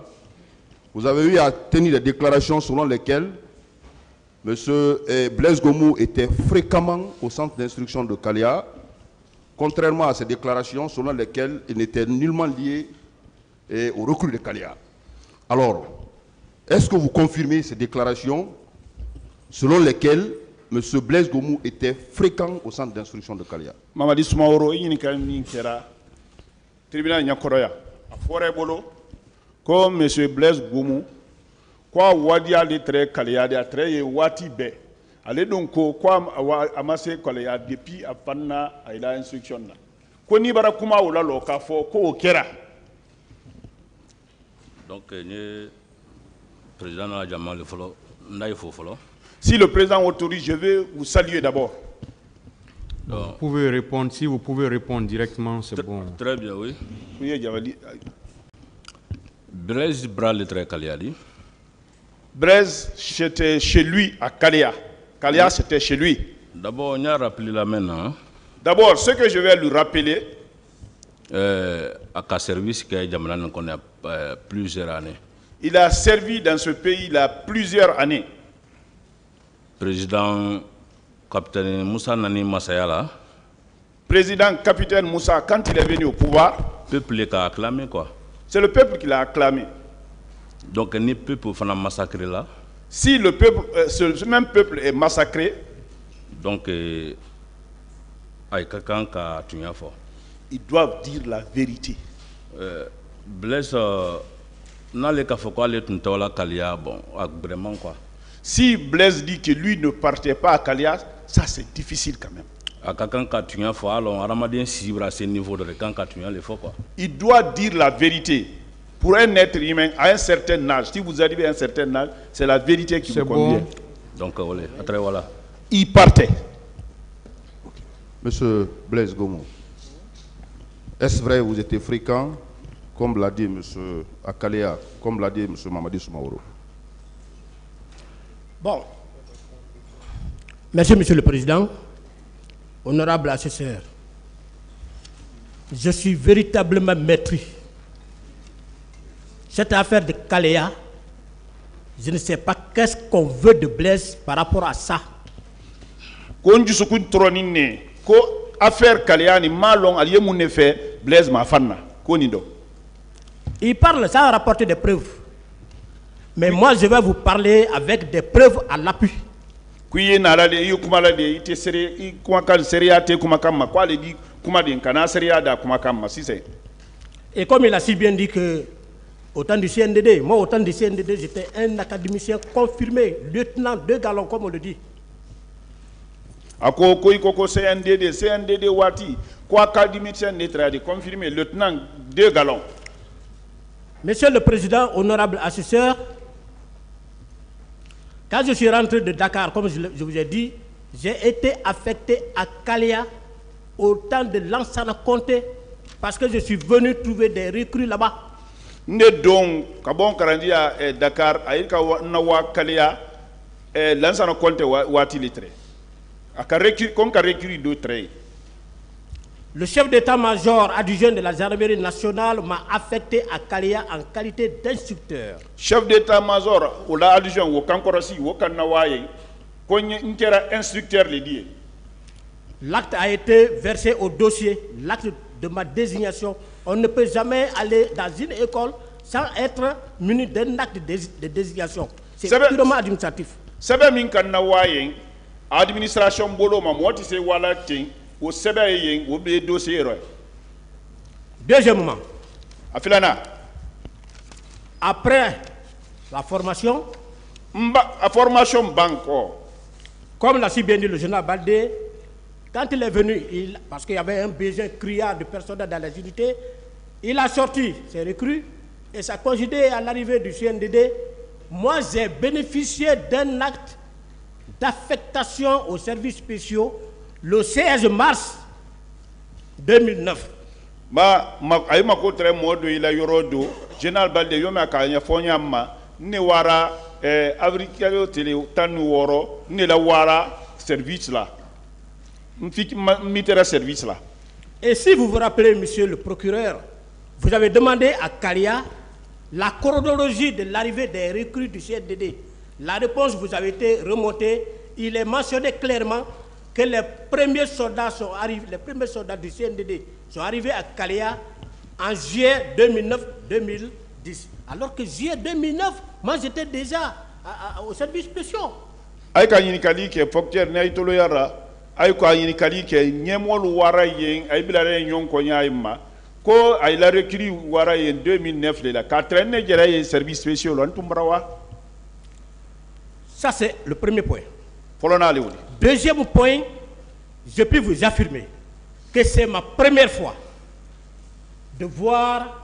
vous avez eu à tenir des déclarations selon lesquelles M. Blaise Gomou était fréquemment au centre d'instruction de Kaléa, contrairement à ces déclarations selon lesquelles il n'était nullement lié au recrue de Kaléa. Alors, est-ce que vous confirmez ces déclarations selon lesquelles M. Blaise Gomou était fréquent au centre d'instruction de Kaléa? Mamadi Soumaoro, il y a un tribunal Nyakoroya, à Forêt-Bolo, comme M. Blaise Gomou, quoi Wadia de très Kaléa, de très Wati Be. Allez donc, quoi amassé Kaléa depuis à Panna à la instruction. Koni Barakuma ou la loka fo ko kera. Donc, le président n'a jamais le follow. Si le président autorise, je vais vous saluer d'abord. Vous pouvez répondre, si vous pouvez répondre directement, c'est bon. Très bien, oui. Oui, Djavali. Blaise Bral très Kaléali. Blaise, c'était chez lui à Kaléa. Kaléa, c'était chez lui. D'abord, on a rappelé là maintenant. D'abord, ce que je vais lui rappeler. À quel service que Djamlan connaît plusieurs années. Il a servi dans ce pays il a plusieurs années. Président capitaine Moussa Nani Massayala. Président capitaine Moussa, quand il est venu au pouvoir, le peuple l'a acclamé quoi. C'est le peuple qui l'a acclamé. Donc le peuple a massacré là. Si le peuple, ce même peuple est massacré, donc ils doivent dire la vérité. Blaise, vraiment quoi. Si Blaise dit que lui ne partait pas à Kaléa, ça c'est difficile quand même. Il doit dire la vérité. Pour un être humain à un certain âge, si vous arrivez à un certain âge, c'est la vérité qui vous convient. Donc voilà. Il partait. Monsieur Blaise Gomou, est-ce vrai que vous étiez fréquent, comme l'a dit M. Akaléa, comme l'a dit M. Mamadi Soumaoro? Bon. Merci, Monsieur le Président. Honorable assesseur, je suis véritablement maîtris. Cette affaire de Kaléa, je ne sais pas qu'est-ce qu'on veut de Blaise par rapport à ça. Affaire Kaléa ni malong allié mon effet Blaise Mafana. Il parle sans rapporter des preuves. Mais moi je vais vous parler avec des preuves à l'appui. Et comme il a si bien dit que au temps du CNDD, moi au temps du CNDD, j'étais un académicien confirmé, lieutenant 2 galons comme on le dit. CNDD Wati, quoi académicien n'est confirmé, lieutenant 2 galons. Monsieur le Président, honorable assesseur, quand je suis rentré de Dakar, comme je vous ai dit, j'ai été affecté à Kaléa au temps de Lansana Conté parce que je suis venu trouver des recrues là-bas. Ne donc, Kabon Karandia et Dakar, Aïka Nawa Kaléa, Lansana Conté Wati litré. Le chef d'état-major adjoint de la gendarmerie nationale m'a affecté à Kaléa en qualité d'instructeur. Chef d'état-major, ou la adjoint, ou Kankorasi, ou Kanawaye, instructeur lié. L'acte a été versé au dossier, l'acte de ma désignation. On ne peut jamais aller dans une école sans être muni d'un acte de désignation. C'est purement administratif. C'est bien Kanawaye, administration bolo ma moi tu sais wala ting au sebe au dossier. Deuxièmement, afilana après la formation, la formation banco, comme l'a si bien dit le général Baldé, quand il est venu, parce qu'il y avait un besoin criard de personnel dans les unités, il a sorti ses recrues et ça coïncidait à l'arrivée du CNDD. moi j'ai bénéficié d'un acte d'affectation aux services spéciaux le 16 mars 2009. Aïma kotre modo ila yorodo Général Balde yoma kanya fonya ma ne wara avrikalo tele tanu woro ne la wara service là. Mitera service là. Et si vous vous rappelez, monsieur le procureur, vous avez demandé à Kalia la chronologie de l'arrivée des recrues du CNDD. La réponse vous a été remontée. Il est mentionné clairement que les premiers soldats sont arrivés, les premiers soldats du CNDD sont arrivés à Kalia en juillet 2009-2010. Alors que juillet 2009, moi j'étais déjà au service spécial. Aïka yinikali ke fokter ne itolo yara aïko yinikali ke nyemol wara yen aïbilare nyon ko nyaima ko ay la recrue wara yen 2009 le la 4 ne jere yen service spécial on tumbrawa. Ça c'est le premier point. Folona. Deuxième point, je peux vous affirmer que c'est ma première fois de voir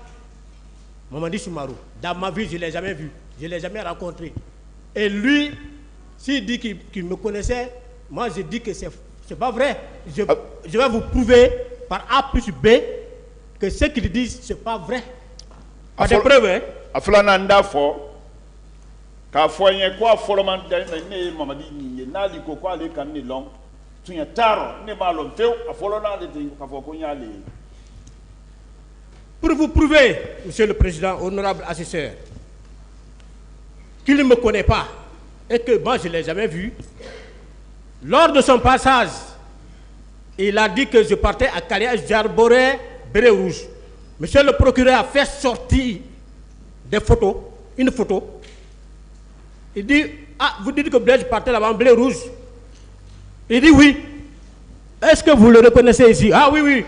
Mamadi Soumarou. Dans ma vie, je ne l'ai jamais vu, je ne l'ai jamais rencontré. Et lui, s'il dit qu'il me connaissait, moi je dis que c'est pas vrai. Je vais vous prouver par A plus B que ce qu'il dit, c'est pas vrai. Pas de preuves, hein? Aflananda fo, ka foye kwa foloman ne Mamadi ni na li ko kwa le kan ni long. Tunya taro ne malom feu afolona le ka fo ko nyale. Pour vous prouver, monsieur le président, honorable assesseur, qu'il ne me connaît pas et que moi je ne l'ai jamais vu, lors de son passage, il a dit que je partais à Kalia, j'arborais béret rouge. Monsieur le procureur a fait sortir des photos, une photo. Il dit, ah, vous dites que Blaise partait là-bas en blé rouge. Il dit oui. Est-ce que vous le reconnaissez ici? Ah oui, oui.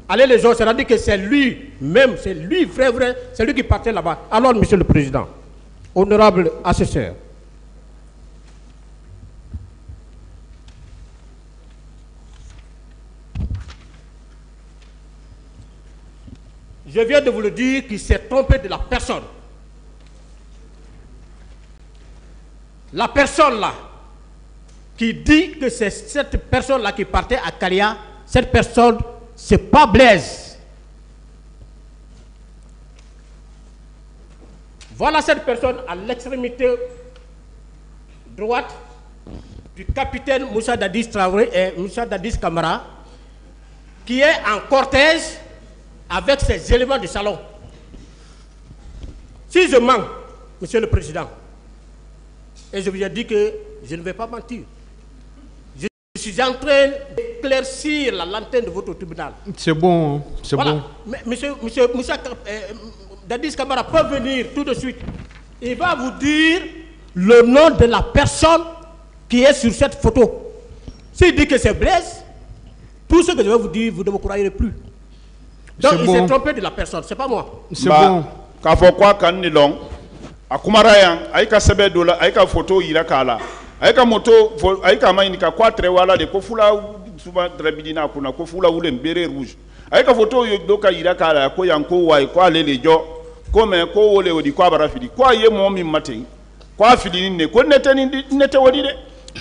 Allez les gens, c'est-à-dire que c'est lui-même, c'est lui, vrai, c'est lui qui partait là-bas. Alors, monsieur le président, honorable assesseur, je viens de vous le dire qu'il s'est trompé de la personne. La personne là, qui dit que c'est cette personne-là qui partait à Kalia, cette personne, c'est pas Blaise. Voilà cette personne à l'extrémité droite du capitaine Moussa Dadis Traoré et Moussa Dadis Camara, qui est en cortège avec ses éléments de salon. Si je mens, monsieur le président, et je vous ai dit que je ne vais pas mentir, je suis en train d'éclaircir la lanterne de votre tribunal. C'est bon, c'est voilà. bon. Mais monsieur Moussa Dadis Camara peut venir tout de suite. Il va vous dire le nom de la personne qui est sur cette photo. S'il dit que c'est Blaise, tout ce que je vais vous dire, vous ne me croirez plus. Donc il s'est trompé de la personne, c'est pas moi. C'est bon. Quand faut quoi quand ni long, à Kumarayan, aïka sebe dola, aïka photo irakala, aïka moto, aïka maïnika quoi très wala de kofula souvent drabidina kuna kofula ou le béret rouge. Aïka photo yodoka irakala ko yanko wa ko les jo, comme ko ole odi ko barafidi, quoi ye mo mi matin, quoi fili ne ko nete wodi de,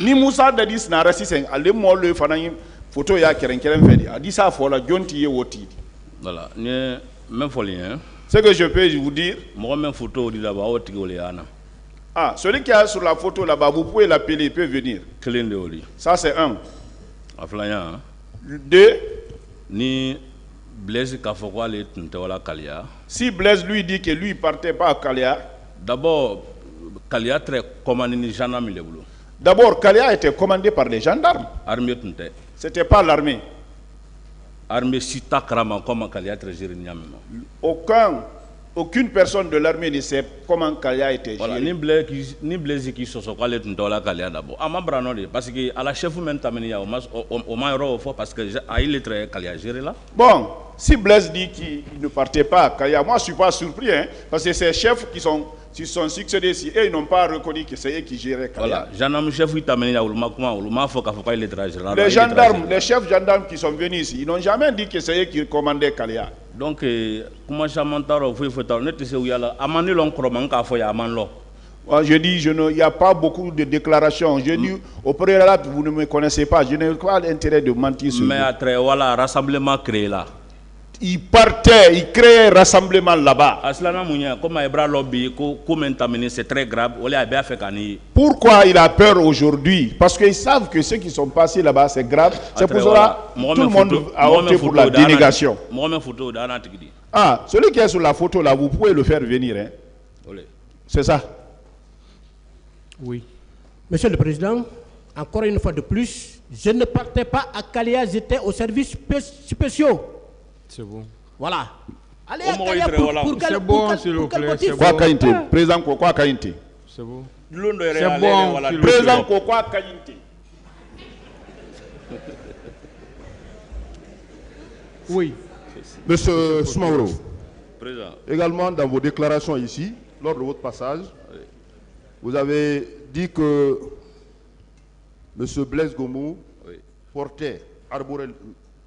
ni Moussa Dadis na rasisen, ale mo le fanani photo ya keren fedi, adisa fola jonti ye woti. Voilà, même folie, hein. Ce que je peux vous dire. Moi, même photo là-bas, ah, celui qui est sur la photo là-bas, vous pouvez l'appeler, il peut venir. Ça, c'est un. Deux. Ni Blaise Kafokwa le Tunteola Kalia. Si Blaise lui dit que lui ne partait pas à Kalia. D'abord, Kalia très commandé les gendarmes. D'abord, Kalia était commandé par les gendarmes. Armée Tunte. C'était pas l'armée. Armée Sita Krama, comment Kalia très géré. Aucune personne de l'armée ne sait comment Kalia était géré. Voilà, ni Blaise qui se sont allés dans la Kalia d'abord. Ah, ma branole, parce que à la chef ou même tamenia au moins fort parce que il est très Kalia géré là. Bon, si Blaise dit qu'il ne partait pas à Kalia, moi je suis pas surpris, hein, parce que ces chefs qui sont succédés ici, et ils n'ont pas reconnu que c'est eux qui géraient Kalia. Voilà, gendarme chef il tamenia les gendarmes, les chefs gendarmes qui sont venus ici, ils n'ont jamais dit que c'est eux qui commandaient Kalia. Donc, comment ça m'entend, Je dis, il n'y a pas beaucoup de déclarations. Je dis, au préalable, vous ne me connaissez pas. Je n'ai pas l'intérêt de mentir sur vous. Mais après, voilà, rassemblement créé là. Il partait, il créait un rassemblement là-bas. C'est très grave. Pourquoi il a peur aujourd'hui? Parce qu'ils savent que ceux qui sont passés là-bas, c'est grave. C'est pour cela que tout le monde a opté pour la dénégation. Ah, celui qui est sur la photo là, vous pouvez le faire venir. Hein? C'est ça? Oui. Monsieur le Président, encore une fois de plus, je ne partais pas à Kalia, j'étais au service spéciaux. C'est bon. Voilà. Allez à Kalia pour c'est bon, s'il vous plaît. C'est quoi Kainte? Président Kokwa Kainte. C'est bon. C'est bon. Président Kokwa Kainte. Oui. Monsieur Soumaoro, Président. Également dans vos déclarations ici, lors de votre passage, vous avez dit que M. Blaise Gomou portait, arborait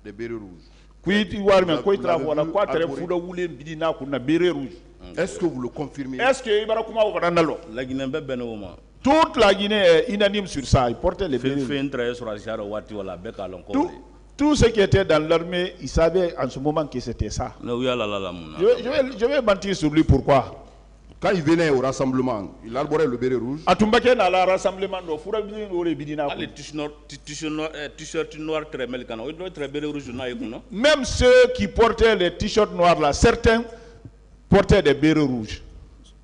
des bérets rouges. Est-ce que vous le confirmez? Est-ce que toute la Guinée est unanime sur ça? Il portait les bérets rouges. Tout ce qui était dans l'armée, ils savaient en ce moment que c'était ça. Je vais mentir sur lui, pourquoi? Quand il venait au rassemblement, il arborait le béret rouge. Même ceux qui portaient les t-shirts noirs là, certains portaient des bérets rouges.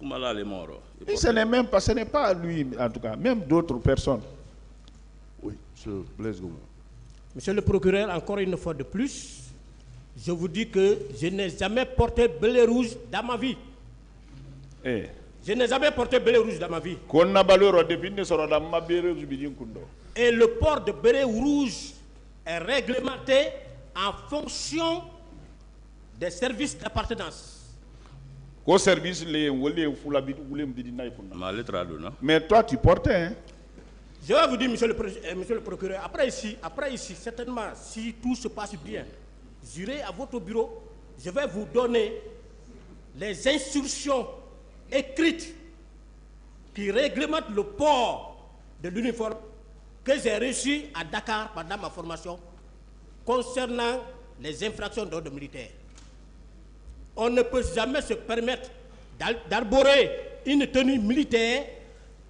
Et ce n'est pas lui en tout cas, même d'autres personnes. Oui, M. Blaise Gomou. Monsieur le procureur, encore une fois de plus, je vous dis que je n'ai jamais porté béret rouge dans ma vie. Je n'ai jamais porté béret rouge dans ma vie. Et le port de béret rouge est réglementé en fonction des services d'appartenance. Mais toi, tu portais, hein? Je vais vous dire, monsieur le procureur, après ici, certainement, si tout se passe bien, j'irai à votre bureau, je vais vous donner les instructions écrites qui réglementent le port de l'uniforme que j'ai reçu à Dakar pendant ma formation concernant les infractions d'ordre militaire. On ne peut jamais se permettre d'arborer une tenue militaire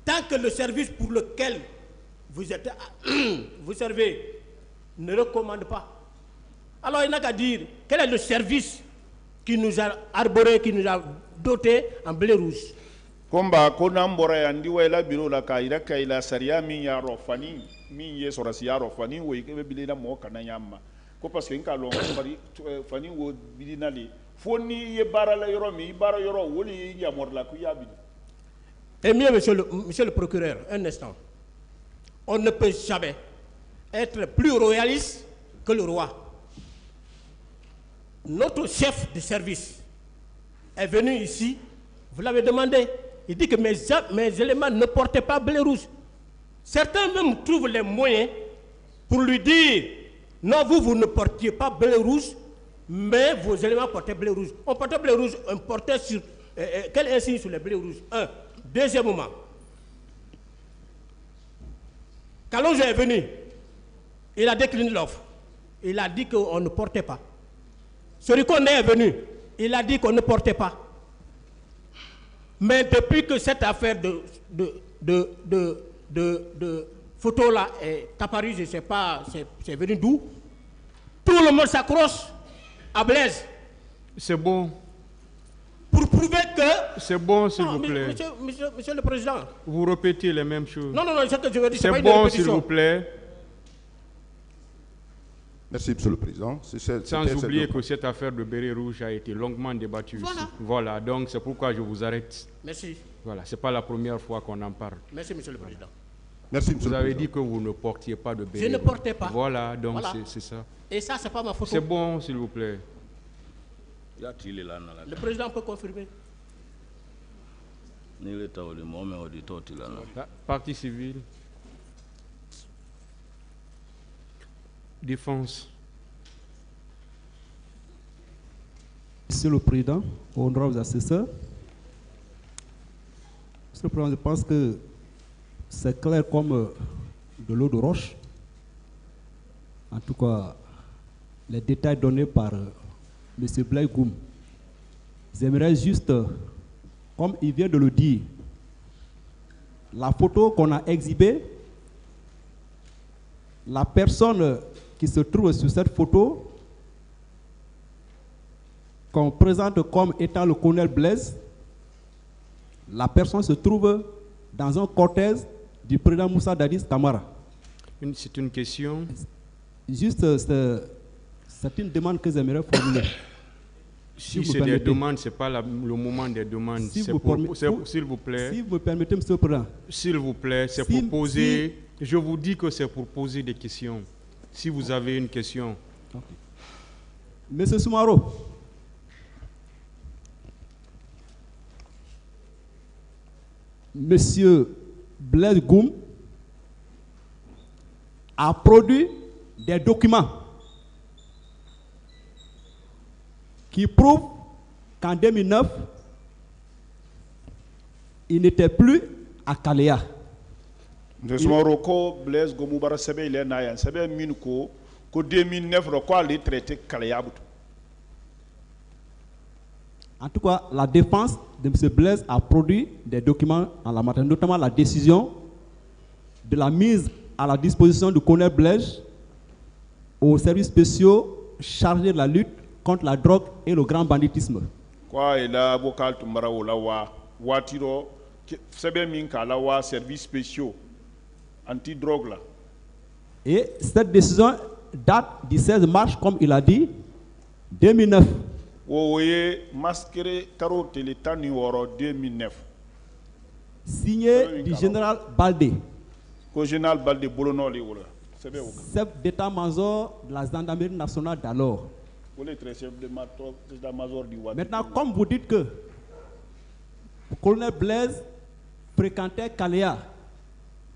tant que le service pour lequel vous servez ne recommande pas. Alors il n'a qu'à dire quel est le service qui nous a arboré, qui nous a doté en blé rouge. Komba konambora andi wela biro la kaira kaila saria min ya rofani min ye sorasi ya rofani wo ikebe bilina mo kana nyama ko parce que nka lo bari fani wo bilina li foni ye bara la yoro mi bara yoro woli ya morla ku ya bi. Et mieux monsieur le procureur, un instant. On ne peut jamais être plus royaliste que le roi. Notre chef de service est venu ici, vous l'avez demandé, il dit que mes éléments ne portaient pas blé rouge. Certains même trouvent les moyens pour lui dire, non, vous ne portiez pas blé rouge, mais vos éléments portaient blé rouge. On portait blé rouge, on portait sur... quel insigne sur les blés rouges? Un. Deuxièmement, Kalonzo est venu, il a décliné l'offre. Il a dit qu'on ne portait pas. Sorikone est venu, il a dit qu'on ne portait pas. Mais depuis que cette affaire de photo là est apparue, je ne sais pas, c'est venu d'où, tout le monde s'accroche à Blaise. C'est bon. Pour prouver que... C'est bon, s'il vous plaît. Monsieur le Président. Vous répétez les mêmes choses. Non, ce que je veux dire, c'est bon, s'il vous plaît. Merci, Monsieur le Président. Sans oublier que cette affaire de béret rouge a été longuement débattue ici. Voilà, donc c'est pourquoi je vous arrête. Merci. Voilà, ce n'est pas la première fois qu'on en parle. Merci, Monsieur le Président. Merci, vous avez dit que vous ne portiez pas de béret. Je ne portais pas. Voilà, donc c'est ça. Et ça, c'est pas ma photo. C'est bon, s'il vous plaît. Le président peut confirmer. Partie civile. Défense. Monsieur le Président, honorables assesseurs, Monsieur le Président, je pense que c'est clair comme de l'eau de roche. En tout cas, les détails donnés par M. Blaise Goum. J'aimerais juste, comme il vient de le dire, la photo qu'on a exhibée, la personne qui se trouve sur cette photo, qu'on présente comme étant le colonel Blaise, la personne se trouve dans un cortège du président Moussa Dadis Camara. C'est une question. Juste, c'est une demande que j'aimerais formuler. Si c'est des demandes, ce n'est pas le moment des demandes. S'il vous plaît. Si vous me permettez, Monsieur le Président. S'il vous plaît, c'est pour poser. Je vous dis que c'est pour poser des questions. Si vous avez une question. Okay. Monsieur Soumaro. Monsieur Blaise Goum a produit des documents qui prouvent qu'en 2009, il n'était plus à Kalea. Blaise Goum bara sebe ile na yan sebe min ko 2009 ro ko ali traité Kalea. En tout cas, la défense de M. Blaise a produit des documents en la matière, notamment la décision de la mise à la disposition du colonel Blaise aux services spéciaux chargés de la lutte contre la drogue et le grand banditisme. Quoi, il a vocal tumbara ou la wa watiro sebe minka la wa services spéciaux anti-drogue là. Et cette décision date du 16 mars, comme il a dit, 2009. Oye masqueré taro télétan numéro 2009. Signé du général Baldé. Le général Baldé Bolonoli wala. Chef d'état-major de la gendarmerie nationale d'alors. Maintenant, comme vous dites que le colonel Blaise fréquentait Kalea,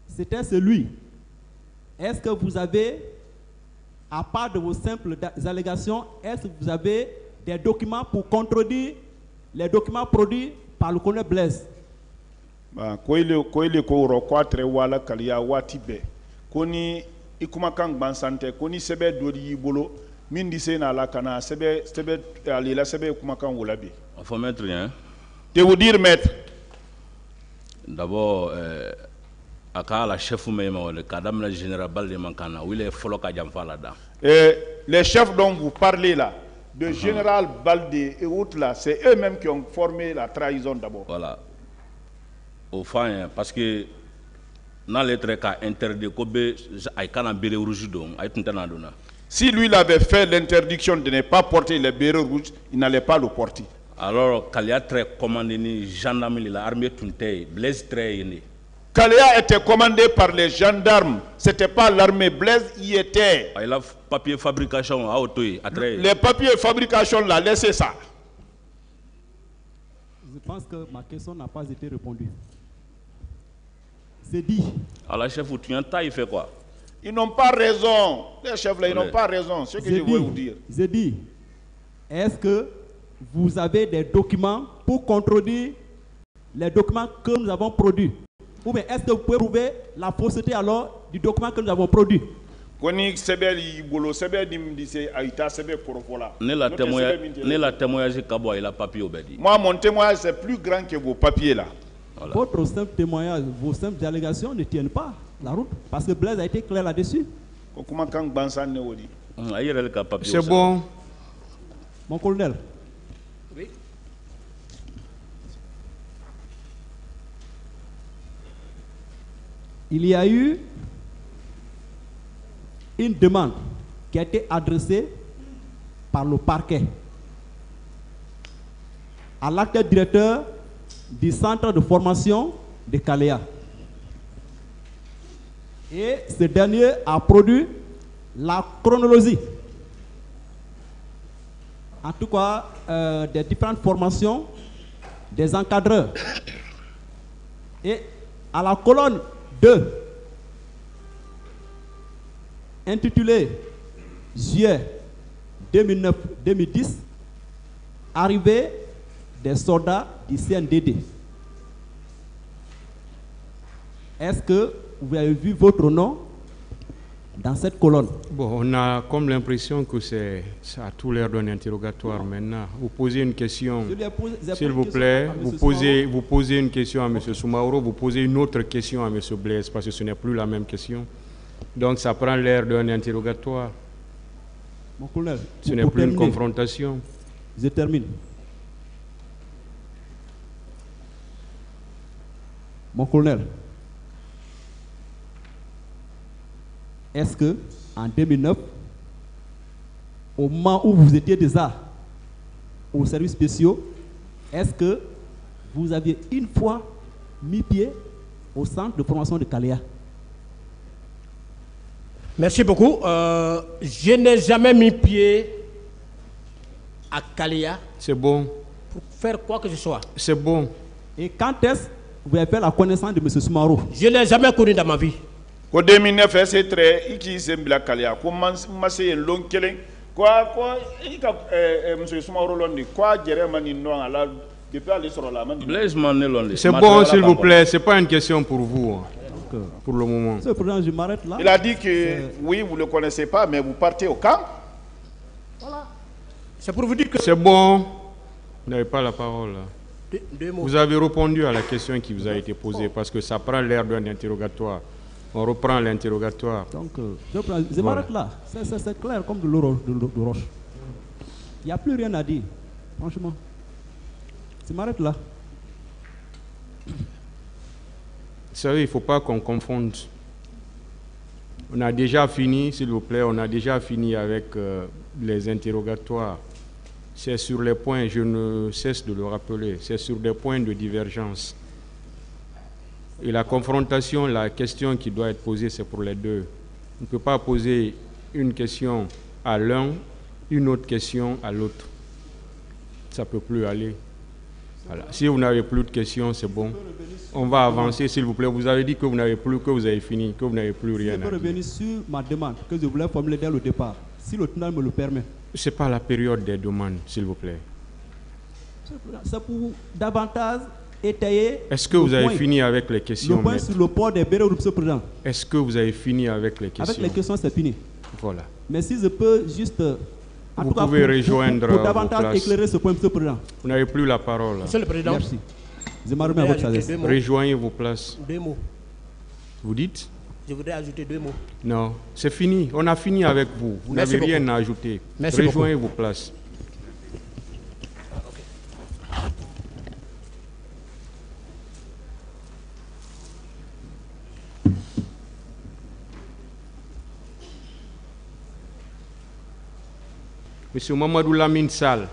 c'était celui. Est-ce que vous avez, à part de vos simples allégations, est-ce que vous avez des documents pour contredire les documents produits par le colonel Blaise? Koile ko ro kwatre wala Kalea watibe. Koni ikumakan bansante koni sebe dodi yibolo min dise na la kana sebe alila sebe kumakan wolabi. Faut mettre rien. De vous dire maître. D'abord aka la chef même le kadam la général Baldé mankana où il est follow ka jamfa là dedans. Les chefs dont vous parlez là, de général Baldé et autres là, c'est eux-mêmes qui ont formé la trahison d'abord. Voilà. Au fond, parce que dans les traits interdit si lui il avait fait l'interdiction de ne pas porter les bérets rouges, il n'allait pas le porter. Alors Kalea très commandé ni gendarme l'armée tunte Blaise très né. Kalea était commandé par les gendarmes, c'était pas l'armée. Blaise y était. Il a papier fabrication à auto les papiers fabrication là, laissez ça. Je pense que ma question n'a pas été répondue. C'est dit. Alors, la chef, tu entends, il fait quoi? Ils n'ont pas raison. Les chefs là, ils n'ont pas raison. C'est ce que je veux vous dire. J'ai dit, est-ce que vous avez des documents pour contredire les documents que nous avons produits? Ou bien est-ce que vous pouvez prouver la fausseté alors du document que nous avons produit? La témoignage Kabo, il a papier au Bedi. Moi, mon témoignage, c'est plus grand que vos papiers là. Voilà. Votre simple témoignage, vos simples allégations ne tiennent pas la route parce que Blaise a été clair là-dessus. C'est bon. Mon colonel. Oui. Il y a eu une demande qui a été adressée par le parquet à l'actuel directeur du centre de formation de Kalea. Et ce dernier a produit la chronologie, en tout cas des différentes formations des encadreurs. Et à la colonne 2, intitulée Juillet 2009-2010, arrivée des soldats du CNDD. est-ce que vous avez vu votre nom dans cette colonne? Bon, on a comme l'impression que ça a tout l'air d'un interrogatoire maintenant. Vous posez une question, s'il vous plaît, vous posez une question à M. Soumaoro, vous posez une autre question à M. Blaise, parce que ce n'est plus la même question. Donc ça prend l'air d'un interrogatoire. Mon colonel, ce n'est plus une confrontation. Je termine. Mon colonel, est-ce que en 2009, au moment où vous étiez déjà aux services spéciaux, est-ce que vous aviez une fois mis pied au centre de formation de Kalea? Merci beaucoup. Je n'ai jamais mis pied à Kalea. C'est bon. Pour faire quoi que ce soit. C'est bon. Et quand est-ce que vous avez fait la connaissance de M. Soumaoro? Je ne l'ai jamais connu dans ma vie. En 2009, c'est très. Qui s'est mis à Kalea? Comment c'est un long killing? Quoi, M. Soumaoro l'a dit. Quoi, Jérémy non à la. C'est bon, s'il vous plaît. C'est pas une question pour vous. Pour le moment. Monsieur le Président, je m'arrête là. Il a dit que oui, vous ne le connaissez pas, mais vous partez au camp. Voilà. C'est pour vous dire que... C'est bon. Vous n'avez pas la parole. Vous avez répondu à la question qui vous a été posée parce que ça prend l'air d'un interrogatoire. On reprend l'interrogatoire. Donc, je m'arrête là. C'est clair comme de l'eau de roche. Il n'y a plus rien à dire. Franchement. Je m'arrête là. Vous savez, il ne faut pas qu'on confonde. On a déjà fini, s'il vous plaît, on a déjà fini avec les interrogatoires. C'est sur les points, je ne cesse de le rappeler, c'est sur des points de divergence. Et la confrontation, la question qui doit être posée, c'est pour les deux. On ne peut pas poser une question à l'un, une autre question à l'autre. Ça ne peut plus aller. Voilà. Si vous n'avez plus de questions, c'est bon. On va avancer, s'il vous plaît. Vous avez dit que vous n'avez plus, que vous avez fini, que vous n'avez plus rien à dire. Je peux revenir sur ma demande que je voulais formuler dès le départ, si le tribunal me le permet. Ce n'est pas la période des demandes, s'il vous plaît. C'est pour davantage étayer. Est-ce que vous avez fini avec les questions? Le point sur le port des bérets, monsieur le Président. Est-ce que vous avez fini avec les questions? Avec les questions, c'est fini. Voilà. Mais si je peux juste... Vous pouvez rejoindre pour davantage éclairer ce point, monsieur le Président. Vous n'avez plus la parole. Monsieur le Président. Merci. Je m'en remets à votre sagesse. Rejoignez vos places. 2 mots. Vous dites? Je voudrais ajouter 2 mots. Non, c'est fini. On a fini avec vous. Vous n'avez rien à ajouter. Merci Rejoignez beaucoup. vos places. Monsieur Mamadou Lamine Sall,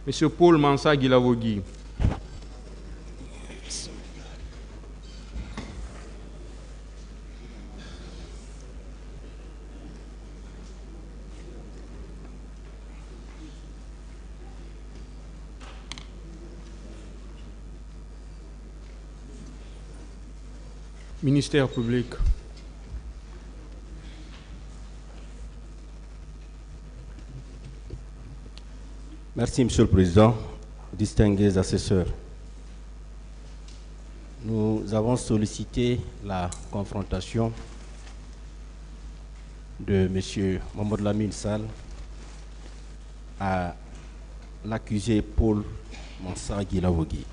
Monsieur Paul Mansa Guilavogui, Ministère public. Merci, Monsieur le Président, distingués assesseurs. Nous avons sollicité la confrontation de M. Mamadou Lamine Sall à l'accusé Paul Mansa Guilavogui.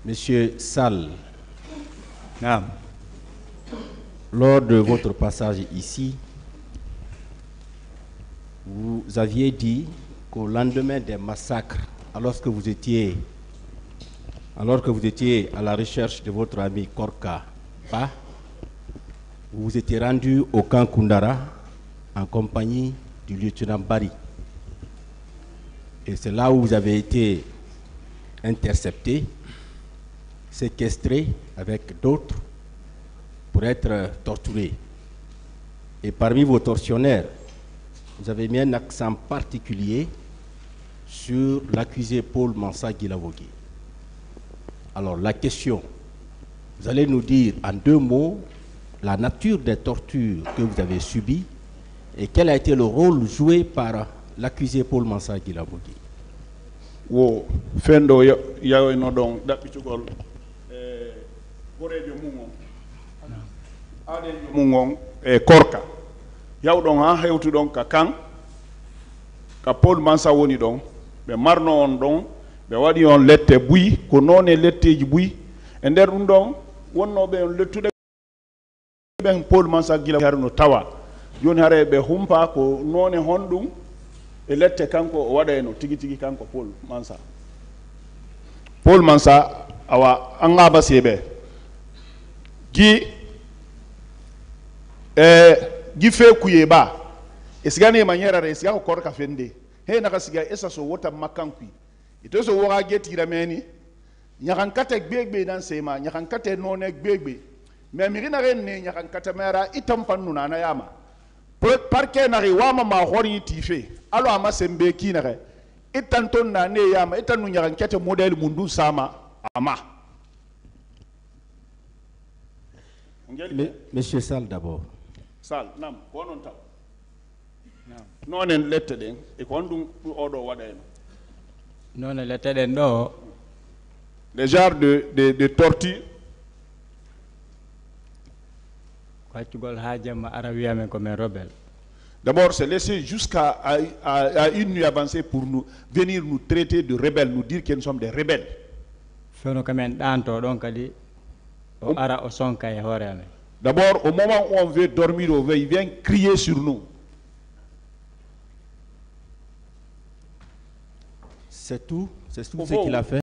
Monsieur Sall, lors de votre passage ici, vous aviez dit qu'au lendemain des massacres, alors que vous étiez à la recherche de votre ami Korka Ba, vous vous étiez rendu au camp Koundara en compagnie du lieutenant Bari. Et c'est là où vous avez été intercepté, séquestré avec d'autres pour être torturé. Et parmi vos tortionnaires, vous avez mis un accent particulier sur l'accusé Paul Mansa Guilavogui. Alors la question, vous allez nous dire en 2 mots la nature des tortures que vous avez subies et quel a été le rôle joué par l'accusé Paul Mansa Guilavogui. wo fendo yawo no don daɓɓitugol gorejo mum on aɗejo mum on e korka yawɗon ha hewtuɗon ka kan ka Paul Mansa woni ɗon ɓe marno on ɗon ɓe waɗi on lette buyi ko noon e letteji buyi e nder ɗum ɗon wonnoɓe on lettuɗe ɓen Paul Mansa gila harno tawa joni hare ɓe humpa ko noone honɗum e lette kanko o waɗa no tigi tigi kanko Paul Mansa awa angaba seɓe gi fe kuye ba e sigani ma nyerare e siga ko korka fende he naka siga esa so wota makankui ito so woga getira meni nyakan kate gbegbe dan sema nyakan kate none gbegbe mais mi rina ren ne nyakan kate mera itam pannu na yama parke na ri wama ma hori tife alo ama sembe kinare itanton na ne yama itanu nyakan kate model mundu sama ama. Monsieur Sall d'abord. Sall nam wonon taw non en lette den e ko ndum odo wada en non en lette den do les genres de torture faccugol ha jamma ara wiamen ko men rebelle. D'abord c'est laisser jusqu'à à une nuit avancée pour nous venir nous traiter de rebelles, nous dire que nous sommes des rebelles. Fono kamen danto don kadi o ara o sonka e hore amen. D'abord, au moment où on veut dormir au veille, il vient crier sur nous. C'est tout ce qu'il a fait.